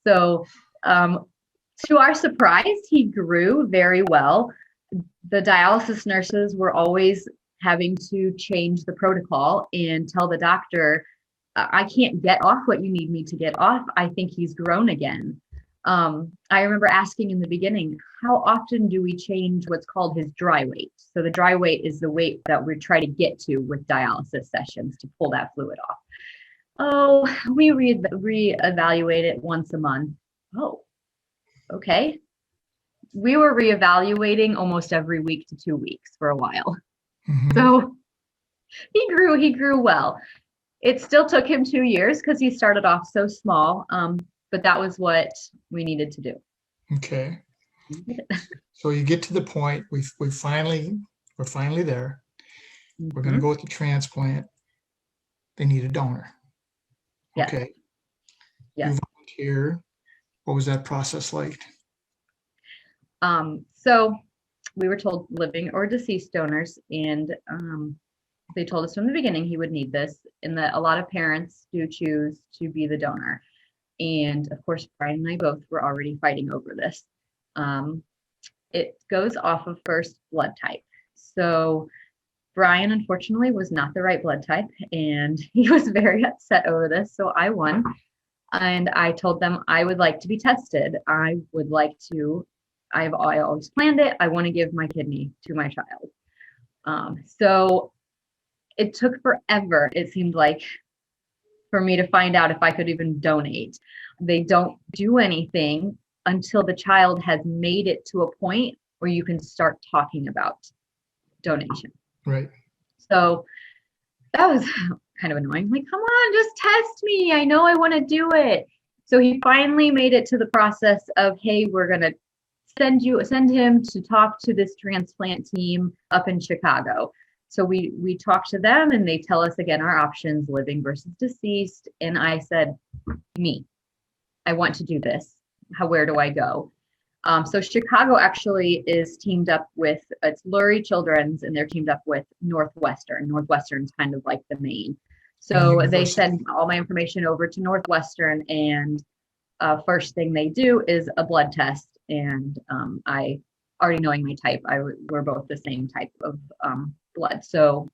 So to our surprise, he grew very well. The dialysis nurses were always having to change the protocol and tell the doctor, I can't get off what you need me to get off. I think he's grown again. I remember asking in the beginning, how often do we change what's called his dry weight? So the dry weight is the weight that we try to get to with dialysis sessions to pull that fluid off. Oh, we reevaluate it once a month. Oh, okay. We were reevaluating almost every week to 2 weeks for a while. So he grew well. It still took him 2 years because he started off so small, but that was what we needed to do. Okay. So you get to the point, we're finally there. We're going to go with the transplant. They need a donor. Yes. Okay. Yes. You volunteer. What was that process like? So we were told living or deceased donors, and they told us from the beginning he would need this, and that a lot of parents do choose to be the donor. And of course, Brian and I both were already fighting over this. It goes off of first blood type. So Brian, unfortunately, was not the right blood type, and he was very upset over this. So I won, and I told them I would like to be tested. I always planned it. I want to give my kidney to my child. So it took forever, it seemed like, for me to find out if I could even donate. They don't do anything until the child has made it to a point where you can start talking about donation. Right. So that was kind of annoying. Like, come on, just test me. I know I want to do it. So he finally made it to the process of, hey, we're going to send him to talk to this transplant team up in Chicago. So we talk to them and they tell us again our options, living versus deceased. And I said, I want to do this. Where do I go? So Chicago actually is teamed up with, it's Lurie Children's, and they're teamed up with Northwestern. Northwestern's kind of like the main. So they send all my information over to Northwestern, and first thing they do is a blood test. And I already knowing my type, we're both the same type of blood. So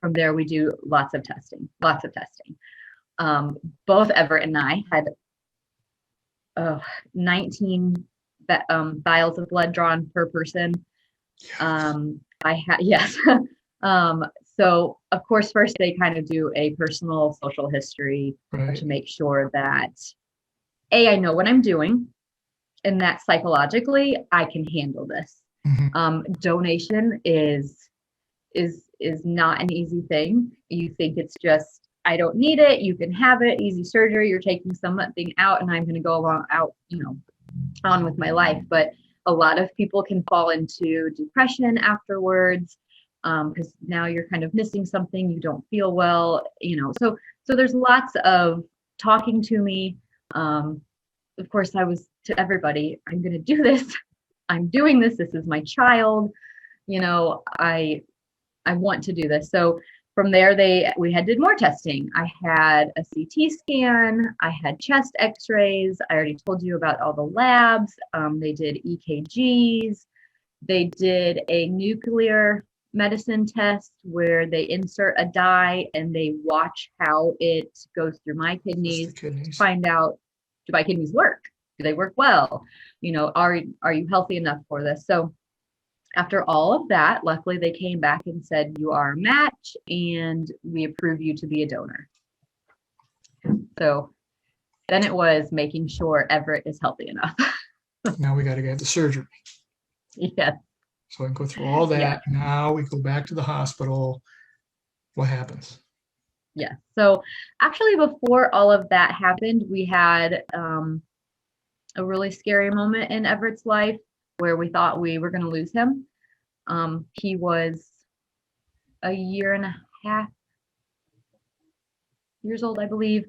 from there, we do lots of testing. Both Everett and I had 19 vials of blood drawn per person. I had, yes. So of course, first they kind of do a personal social history Right. to make sure that I know what I'm doing and that psychologically I can handle this. Hmm. Donation is not an easy thing. You think it's just, I don't need it, you can have it, easy surgery, you're taking something out and I'm going to go along out, on with my life. But a lot of people can fall into depression afterwards, because now you're kind of missing something, you don't feel well, so there's lots of talking to me. Of course, I was to everybody, I'm going to do this, I'm doing this, this is my child, I want to do this. So from there, we had did more testing. I had a CT scan. I had chest X-rays. I already told you about all the labs. They did EKGs. They did a nuclear medicine test where they insert a dye and they watch how it goes through my kidneys to find out, do my kidneys work? Do they work well? Are you healthy enough for this? So after all of that, luckily they came back and said, you are a match and we approve you to be a donor. So then it was making sure Everett is healthy enough. Now we got to get the surgery. Yes. So I can go through all that. Yeah. Now we go back to the hospital. What happens? Yeah. So actually, before all of that happened, we had a really scary moment in Everett's life where we thought we were going to lose him. He was a year and a half years old, I believe,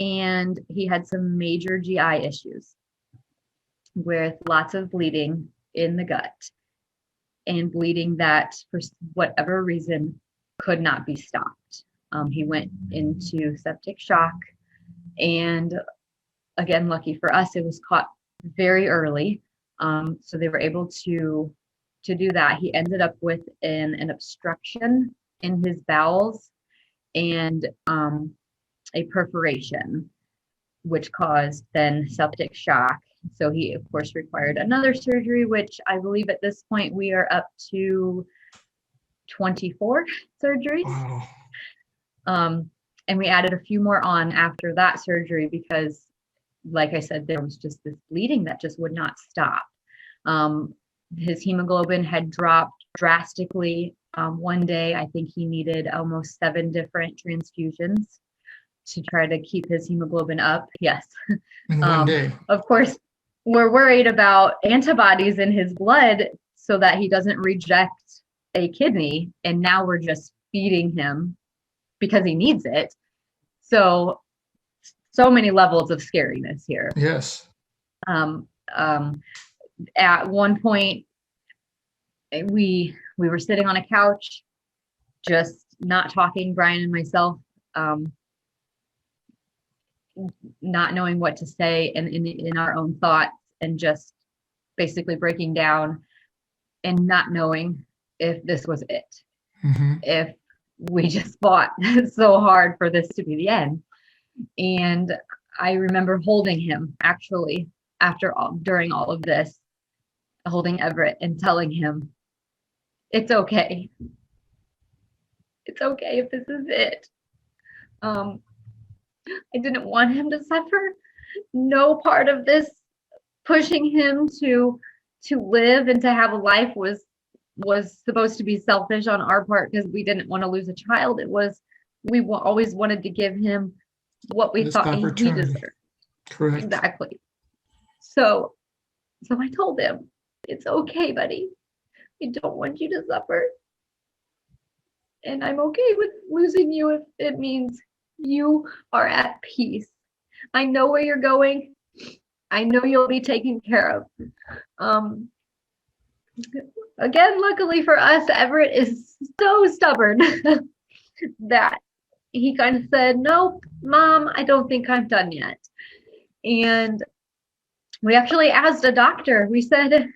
and he had some major GI issues with lots of bleeding in the gut and bleeding that, for whatever reason, could not be stopped. He went into septic shock, and again, lucky for us, it was caught very early. So they were able to do that. He ended up with an obstruction in his bowels and a perforation, which caused then septic shock. So he, of course, required another surgery, which I believe at this point we are up to 24 surgeries. Wow. And we added a few more on after that surgery because, like I said, there was just this bleeding that just would not stop. His hemoglobin had dropped drastically. One day, I think he needed almost 7 different transfusions to try to keep his hemoglobin up. Yes. In one day. Of course, we're worried about antibodies in his blood so that he doesn't reject a kidney. And now we're just feeding him because he needs it. So many levels of scariness here. Yes. At one point, we were sitting on a couch, just not talking, Brian and myself, not knowing what to say in our own thoughts, and just basically breaking down and not knowing if this was it. Mm-hmm. If we just fought so hard for this to be the end. And I remember holding him actually during all of this, holding Everett and telling him, it's okay. It's okay if this is it. I didn't want him to suffer. No part of this pushing him to live and to have a life was supposed to be selfish on our part because we didn't want to lose a child. It was, we always wanted to give him what we thought he deserved. Correct. Exactly. So I told him, it's okay, buddy. I don't want you to suffer. And I'm okay with losing you if it means you are at peace. I know where you're going. I know you'll be taken care of. Again, luckily for us, Everett is so stubborn that he kind of said, nope, Mom, I don't think I'm done yet. And we actually asked a doctor, we said,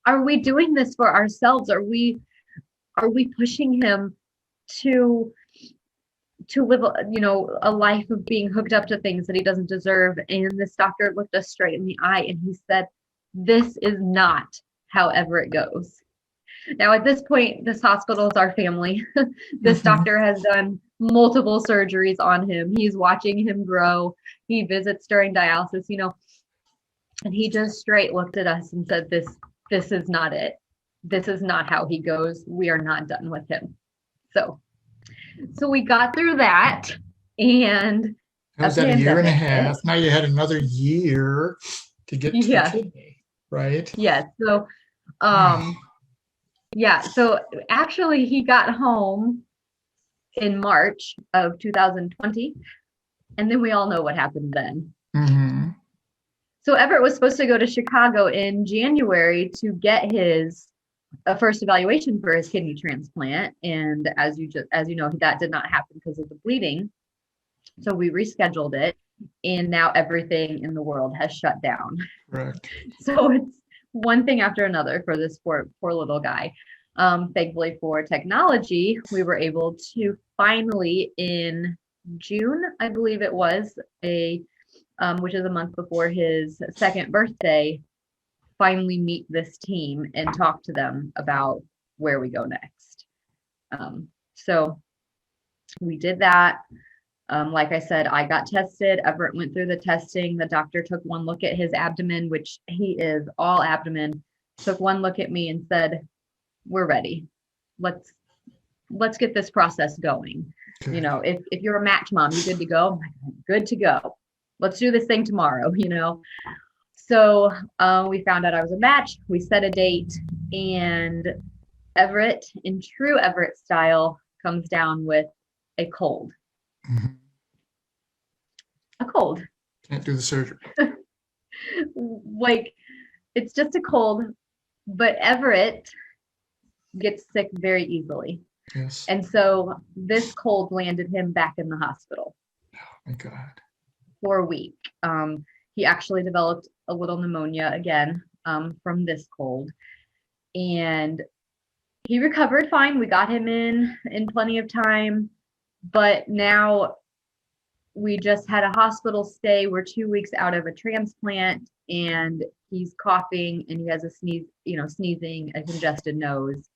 are we doing this for ourselves? Are we pushing him to live, a life of being hooked up to things that he doesn't deserve? And this doctor looked us straight in the eye and he said, this is not how Everett goes. Now, at this point, this hospital is our family. This Mhm. doctor has done multiple surgeries on him. He's watching him grow. He visits during dialysis, and he just straight looked at us and said, this is not it. This is not how he goes. We are not done with him. So we got through that and That a was that a year and a pandemic hit. half. Now you had another year to get to the Yeah, kidney, right? yeah. So um yeah, so actually he got home in March of 2020, and then we all know what happened then. Mm-hmm. So Everett was supposed to go to Chicago in January to get his first evaluation for his kidney transplant, and as you know, that did not happen because of the bleeding. So we rescheduled it, and now everything in the world has shut down. Correct. So it's one thing after another for this poor little guy. Thankfully for technology, we were able to finally in June, I believe it was, which is a month before his second birthday, finally meet this team and talk to them about where we go next. So we did that. Like I said, I got tested. Everett went through the testing. The doctor took one look at his abdomen, which he is all abdomen, took one look at me and said, "We're ready. Let's get this process going." Good. If you're a match mom, you good to go? I'm like, good to go. Let's do this thing tomorrow. So we found out I was a match. We set a date, and Everett, in true Everett style, comes down with a cold. Mhm. A cold. Can't do the surgery. Like, it's just a cold, but Everett gets sick very easily. Yes. And so this cold landed him back in the hospital My God. for a week. He actually developed a little pneumonia again from this cold. And he recovered fine. We got him in plenty of time. But now we just had a hospital stay. We're 2 weeks out of a transplant, and he's coughing and he has a sneezing, a congested nose.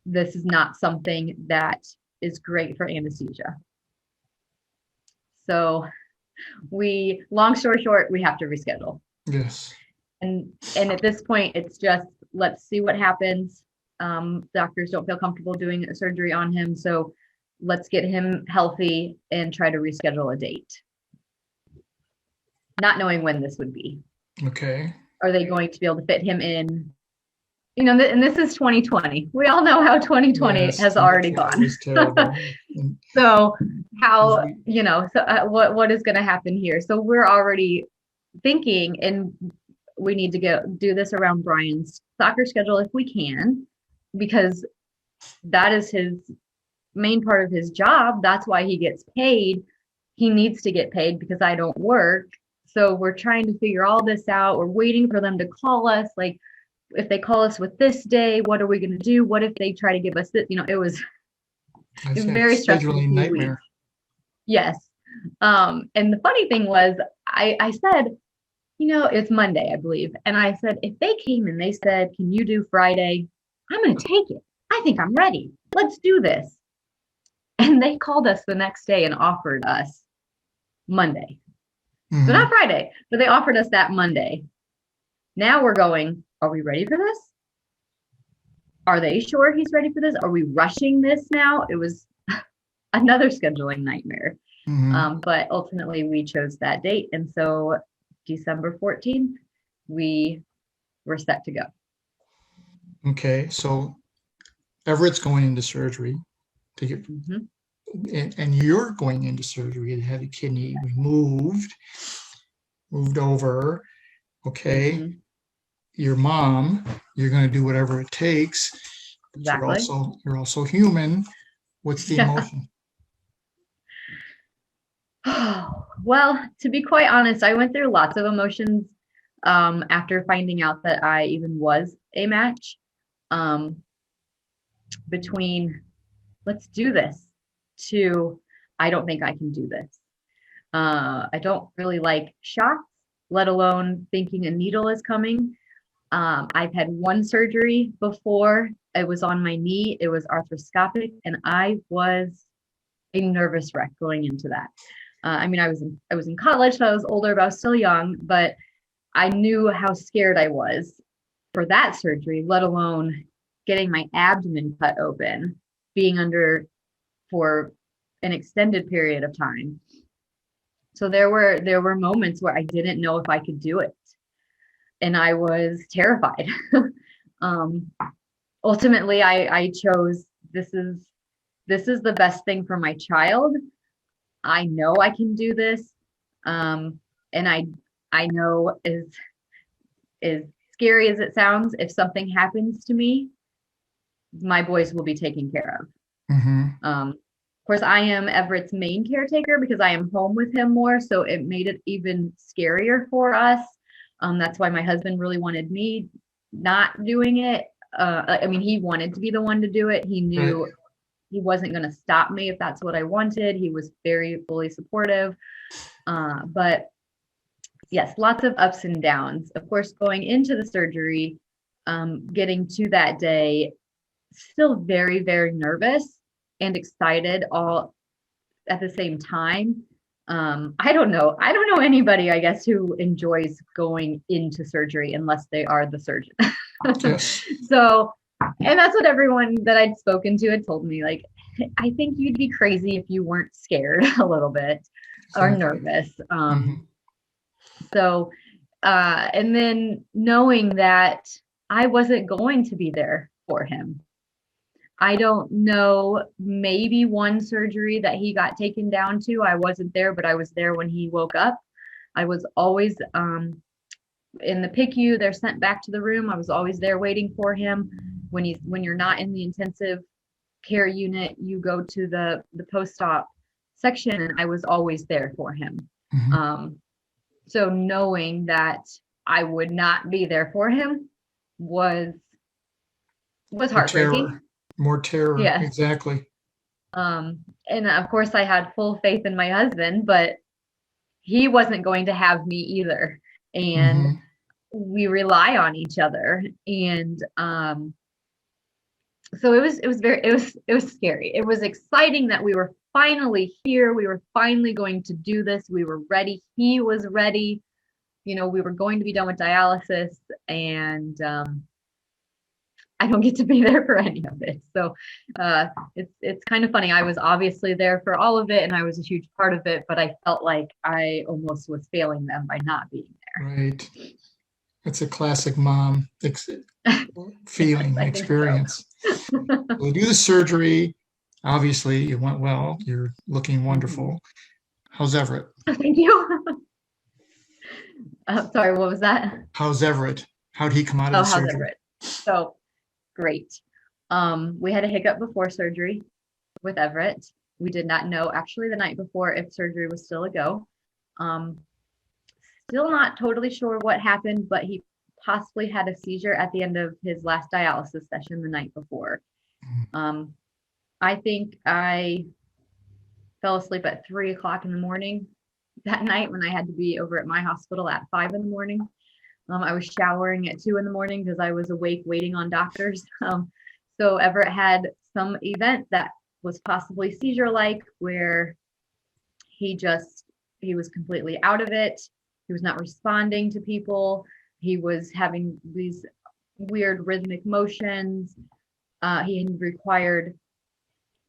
This is not something that is great for anesthesia. So long story short, we have to reschedule. Yes. And at this point, it's just, let's see what happens. Doctors don't feel comfortable doing a surgery on him. So let's get him healthy and try to reschedule a date. Not knowing when this would be. Okay. Are they going to be able to fit him in? And this is 2020. We all know how 2020 Yes, has already 2020 gone. was terrible. And So as we- what is going to happen here? So we're already thinking, and we need to do this around Brian's soccer schedule if we can, because that is his main part of his job. That's why he gets paid. He needs to get paid because I don't work. So we're trying to figure all this out. We're waiting for them to call us. Like, if they call us with this day, what are we going to do? What if they try to give us this? It was I a said very stressful scheduling few nightmare. weeks. Yes. And the funny thing was, I said, it's Monday, I believe. And I said, if they came and they said, can you do Friday? I'm going to take it. I think I'm ready. Let's do this. And they called us the next day and offered us Monday. So not Mhm. Friday, but they offered us that Monday. Now we're going, are we ready for this? Are they sure he's ready for this? Are we rushing this now? It was another scheduling nightmare. Mhm. But ultimately we chose that date. And so December 14th, we were set to go. Okay. So Everett's going into surgery to get, Mhm. and you're going into surgery to have a kidney moved over. Okay. Mhm. Your mom, you're going to do whatever it takes. But Exactly. you're also human. What's the Yeah. emotion? Well, to be quite honest, I went through lots of emotions after finding out that I even was a match. Um, between let's do this to I don't think I can do this. I don't really like shots, let alone thinking a needle is coming. I've had one surgery before, It was on my knee. It was arthroscopic, and I was a nervous wreck going into that. I mean, I was in college, so I was older, but I was still young. But I knew how scared I was for that surgery, let alone getting my abdomen cut open, being under for an extended period of time. So there were moments where I didn't know if I could do it, and I was terrified. um, Ultimately, I chose this is the best thing for my child. I know I can do this, and I know as scary as it sounds, if something happens to me, my boys will be taken care of. Of course, I am Everett's main caretaker because I am home with him more, so it made it even scarier for us. That's why my husband really wanted me not doing it. I mean, he wanted to be the one to do it. He knew he wasn't going to stop me if that's what I wanted. He was very fully supportive. But yes, lots of ups and downs. Of course, going into the surgery, getting to that day, still very, very nervous and excited all at the same time. I don't know anybody, I guess, who enjoys going into surgery unless they are the surgeon. Yes. So, and that's what everyone that I'd spoken to had told me. Like, I think you'd be crazy if you weren't scared a little bit or nervous. So, and then knowing that I wasn't going to be there for him. I don't know, maybe one surgery that he got taken down to, I wasn't there, but I was there when he woke up. I was always in the PICU, they're sent back to the room. I was always there waiting for him. When you're not in the intensive care unit, you go to the post-op section, and I was always there for him. So knowing that I would not be there for him was heartbreaking. More terror. Yeah. Exactly. And of course I had full faith in my husband, but he wasn't going to have me either. And we rely on each other. And so it was scary. It was exciting that we were finally here. We were finally going to do this. We were ready. He was ready. You know, we were going to be done with dialysis, and I don't get to be there for any of it. So it's kind of funny. I was obviously there for all of it, and I was a huge part of it, but I felt like I almost was failing them by not being there. Right. It's a classic mom feeling, Yes, experience. So. We do the surgery. Obviously, it went well. You're looking wonderful. How's Everett? Thank you. Sorry, what was that? How's Everett? How'd he come out of the surgery? How's Everett? So great. We had a hiccup before surgery with Everett. We did not know actually the night before if surgery was still a go. Still not totally sure what happened, but he possibly had a seizure at the end of his last dialysis session the night before. I think I fell asleep at 3:00 in the morning that night when I had to be over at my hospital at 5 in the morning. I was showering at 2 in the morning because I was awake waiting on doctors. So Everett had some event that was possibly seizure-like, where he was completely out of it. He was not responding to people. He was having these weird rhythmic motions. He required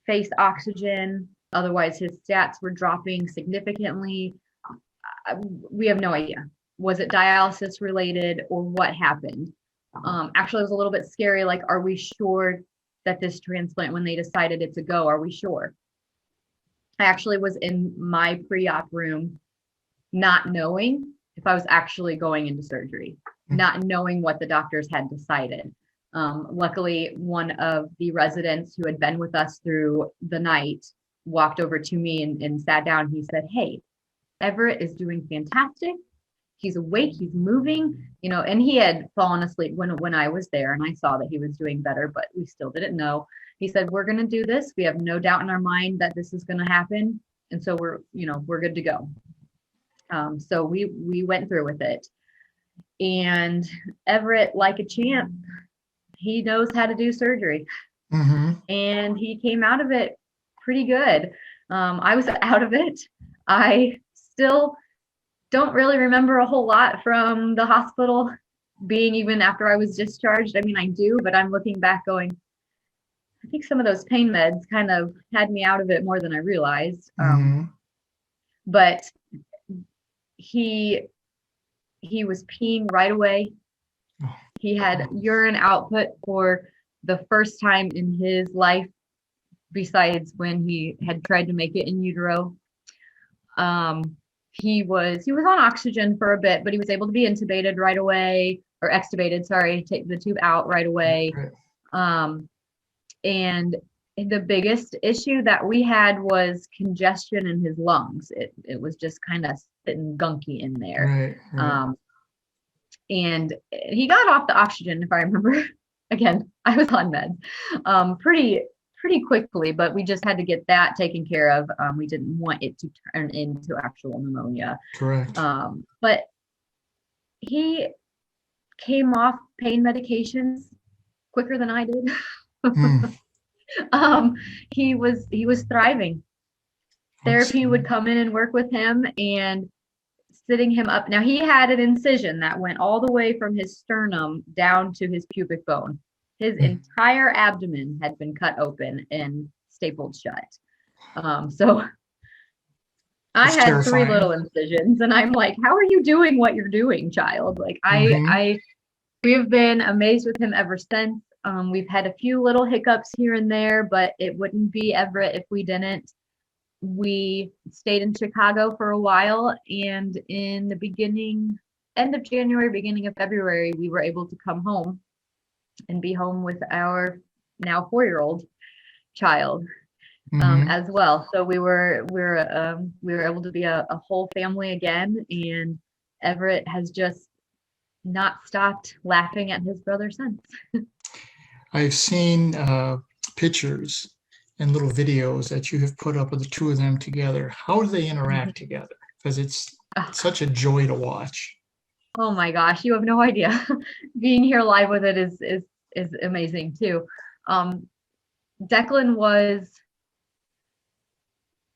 face oxygen. Otherwise, his stats were dropping significantly. We have no idea. Was it dialysis related or what happened? Actually, it was a little bit scary. Like, are we sure that this transplant, when they decided it's a go, are we sure? I actually was in my pre-op room not knowing if I was actually going into surgery, not knowing what the doctors had decided. Luckily, one of the residents who had been with us through the night walked over to me and sat down. He said, "Hey, Everett is doing fantastic. He's awake, he's moving," you know, and he had fallen asleep when I was there, and I saw that he was doing better, but we still didn't know. He said, "We're going to do this. We have no doubt in our mind that this is going to happen. And so we're good to go." So we went through with it, and Everett, like a champ, he knows how to do surgery, Mm-hmm. and he came out of it pretty good. I was out of it. I still don't really remember a whole lot from the hospital, being even after I was discharged. I mean, I do, but I'm looking back going, I think some of those pain meds kind of had me out of it more than I realized. Mm-hmm. But he he was peeing right away. Oh, He had urine output for the first time in his life, besides when he had tried to make it in utero. He was on oxygen for a bit, but he was able to be intubated right away, or extubated, sorry, take the tube out right away. right, Um, and the biggest issue that we had was congestion in his lungs. It was just kind of sitting gunky in there. right, right. Um, and he got off the oxygen, if I remember. Again, I was on meds pretty quickly, but we just had to get that taken care of. We didn't want it to turn into actual pneumonia. Correct. But he came off pain medications quicker than I did. Mm. He was thriving. Therapy would come in and work with him, and sitting him up. Now, he had an incision that went all the way from his sternum down to his pubic bone. His entire abdomen had been cut open and stapled shut. So I It's had terrifying. 3 little incisions, and I'm like, how are you doing what you're doing, child? Like, Mhm. we have been amazed with him ever since. We've had a few little hiccups here and there, but it wouldn't be Everett if we didn't. We stayed in Chicago for a while, and in the end of January, beginning of February, we were able to come home and be home with our now 4-year-old child, Mhm. as well. So we were able to be a whole family again, and Everett has just not stopped laughing at his brother since. I've seen pictures and little videos that you have put up of the two of them together. How do they interact together? Because it's such a joy to watch. Oh my gosh, you have no idea. Being here live with it is amazing too. Um, Declan was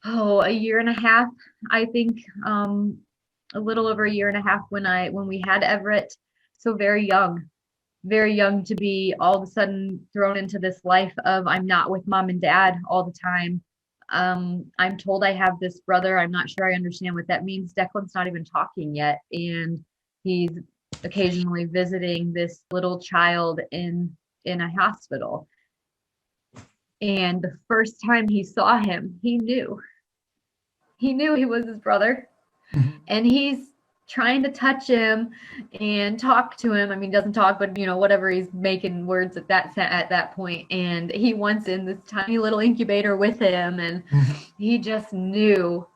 a year and a half, I think, a little over a year and a half when we had Everett. So very young to be all of a sudden thrown into this life of I'm not with mom and dad all the time. I'm told I have this brother. I'm not sure I understand what that means. Declan's not even talking yet, and he's occasionally visiting this little child in a hospital. And the first time he saw him, he knew he was his brother, Mhm. and he's trying to touch him and talk to him. I mean, he doesn't talk, but whatever, he's making words at that point. And he wants in this tiny little incubator with him, and Mhm. he just knew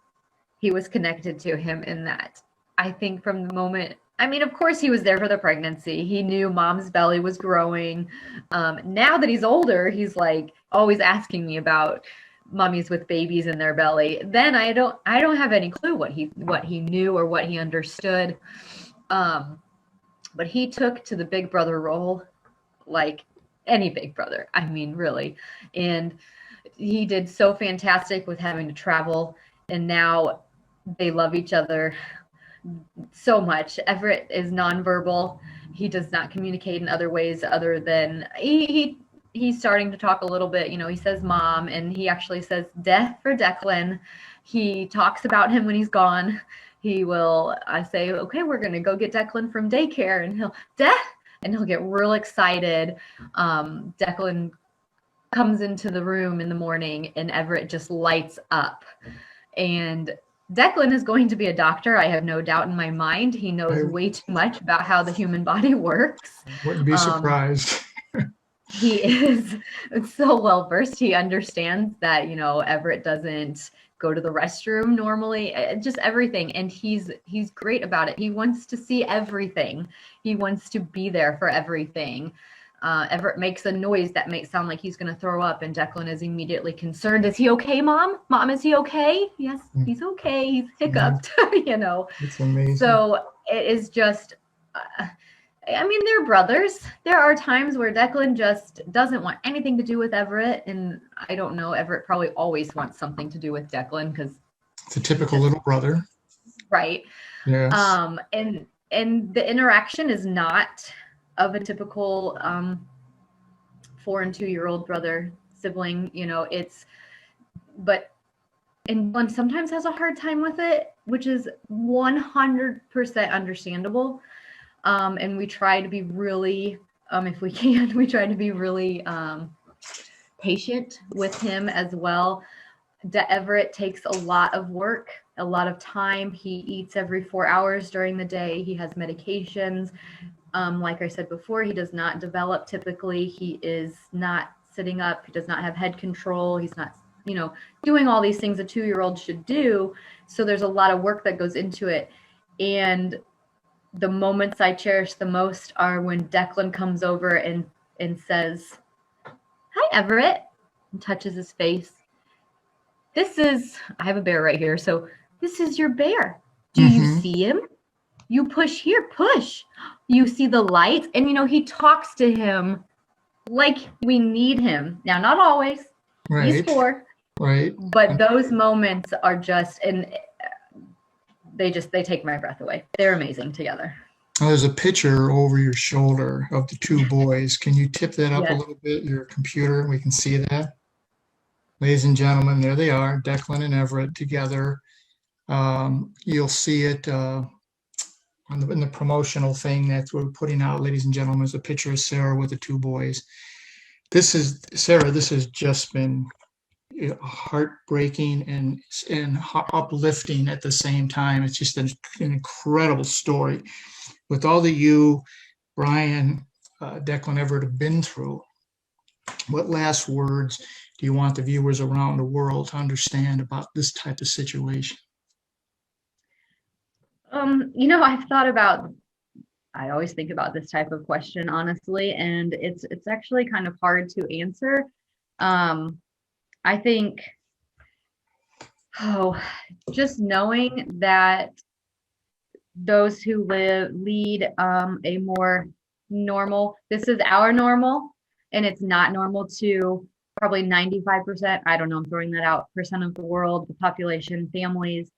he was connected to him in that. I think from the moment, I mean, of course, he was there for the pregnancy. He knew mom's belly was growing. Now that he's older, he's like always asking me about mummies with babies in their belly. Then I don't have any clue what he knew or what he understood. Um, but he took to the big brother role like any big brother. I mean, really, and he did so fantastic with having to travel, and now they love each other so much. Everett is nonverbal. He does not communicate in other ways other than he's starting to talk a little bit. He says mom, and he actually says death for Declan. He talks about him when he's gone. I say, okay, we're going to go get Declan from daycare, and he'll get real excited. Declan comes into the room in the morning, and Everett just lights up. And Declan is going to be a doctor. I have no doubt in my mind. He I knows way too much about how the human body works. wouldn't be Um, surprised. he is so well versed. He understands that, Everett doesn't go to the restroom normally, just everything. And he's great about it. He wants to see everything. He wants to be there for everything. Everett makes a noise that makes sound like he's going to throw up, and Declan is immediately concerned. Is he okay, Mom? Mom, is he okay? Yes, he's okay. He's Mhm. hiccuped, It's amazing. So it is just, I mean, they're brothers. There are times where Declan just doesn't want anything to do with Everett, and I don't know. Everett probably always wants something to do with Declan because It's a typical little brother. right. Yes. And the interaction is not of a typical 4 and 2-year-old brother sibling. But and one sometimes has a hard time with it, which is 100% understandable. And we try to be really, if we can, we try to be really patient with him as well. Everett takes a lot of work, a lot of time. He eats every 4 hours during the day. He has medications. Like I said before, he does not develop typically. He is not sitting up. He does not have head control. He's not, doing all these things a 2-year-old should do. So there's a lot of work that goes into it. And the moments I cherish the most are when Declan comes over and says, "Hi, Everett," and touches his face. I have a bear right here. So this is your bear. Do you see him? You push here, push. You see the lights? And, he talks to him like we need him. Now, not always. Right. He's 4. Right. But those moments are just, and they take my breath away. They're amazing together. Well, there's a picture over your shoulder of the 2 boys. Can you tip that up a little bit, your computer? We can see that. Ladies and gentlemen, there they are, Declan and Everett together. You'll see it in the promotional thing that we're putting out, ladies and gentlemen, is a picture of Sarah with the 2 boys. Sarah, this has just been heartbreaking and uplifting at the same time. It's just an incredible story. With all that you, Brian, Declan, Everett have been through, what last words do you want the viewers around the world to understand about this type of situation? I always think about this type of question, honestly, and it's actually kind of hard to answer. I think, just knowing that those who lead a more normal, this is our normal, and it's not normal to probably 95%, I don't know, I'm throwing that out, percent of the world, the population, families,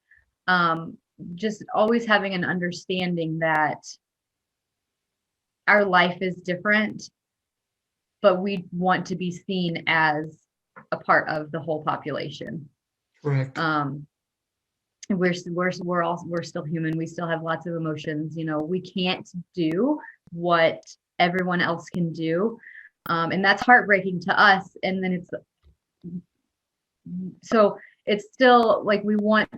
just always having an understanding that our life is different, but we want to be seen as a part of the whole population. Correct. We're still human. We still have lots of emotions. We can't do what everyone else can do. And that's heartbreaking to us. And then it's still like, we want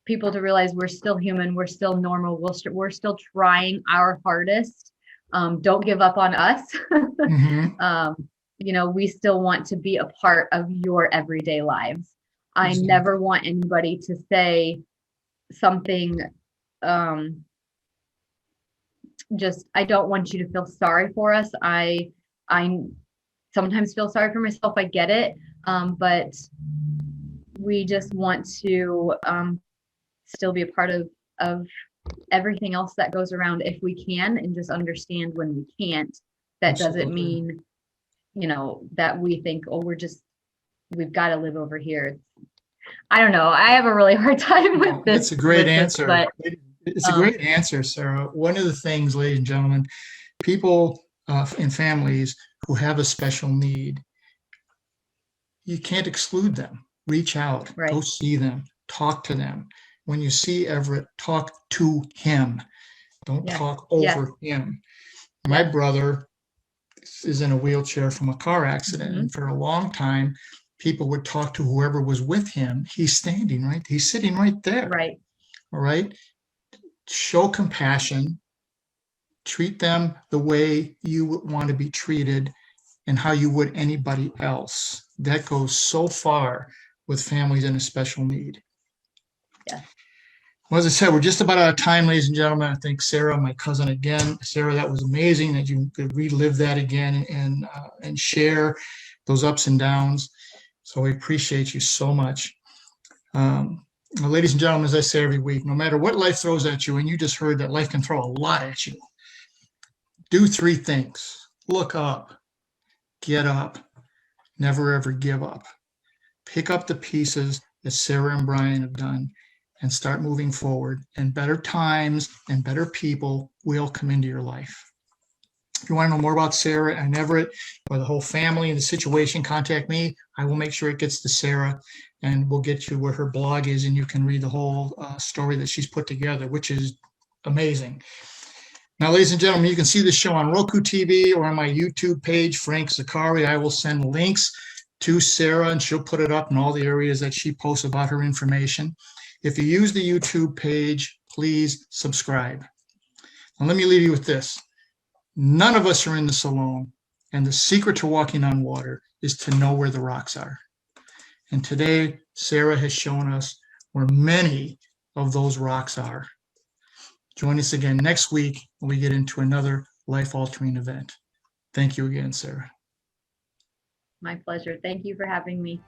people to realize we're still human. We're still normal. We're still trying our hardest. Don't give up on us. We still want to be a part of your everyday lives. I never want anybody to say something, I don't want you to feel sorry for us. I sometimes feel sorry for myself. I get it. But we just want to still be a part of everything else that goes around if we can, and just understand when we can't. That doesn't mean, that we think, we've got to live over here. I don't know. I have a really hard time with this. It's a great answer. It's a great answer, Sarah. One of the things, ladies and gentlemen, people in families who have a special need, you can't exclude them. Reach out, go see them, talk to them. When you see Everett, talk to him. Don't talk over him. My brother is in a wheelchair from a car accident, and for a long time, people would talk to whoever was with him. He's standing right. He's sitting right there. Right. All right. Show compassion. Treat them the way you would want to be treated and how you would anybody else. That goes so far with families in a special need. Yeah. Well, as I said, we're just about out of time, ladies and gentlemen. I thank Sarah, my cousin, again. Sarah, that was amazing that you could relive that again and share those ups and downs. So we appreciate you so much. Ladies and gentlemen, as I say every week, no matter what life throws at you, and you just heard that life can throw a lot at you, Do 3 things. Look up, get up, never ever give up. Pick up the pieces that Sarah and Brian have done and start moving forward, and better times and better people will come into your life. If you want to know more about Sarah and Everett or the whole family and the situation, contact me. I will make sure it gets to Sarah, and we'll get you where her blog is, and you can read the whole story that she's put together, which is amazing. Now, ladies and gentlemen, you can see this show on Roku TV or on my YouTube page, Frank Zaccari. I will send links to Sarah, and she'll put it up in all the areas that she posts about her information. If you use the YouTube page, please subscribe. And let me leave you with this. None of us are in this alone, and the secret to walking on water is to know where the rocks are. And today, Sarah has shown us where many of those rocks are. Join us again next week when we get into another life-altering event. Thank you again, Sarah. My pleasure. Thank you for having me.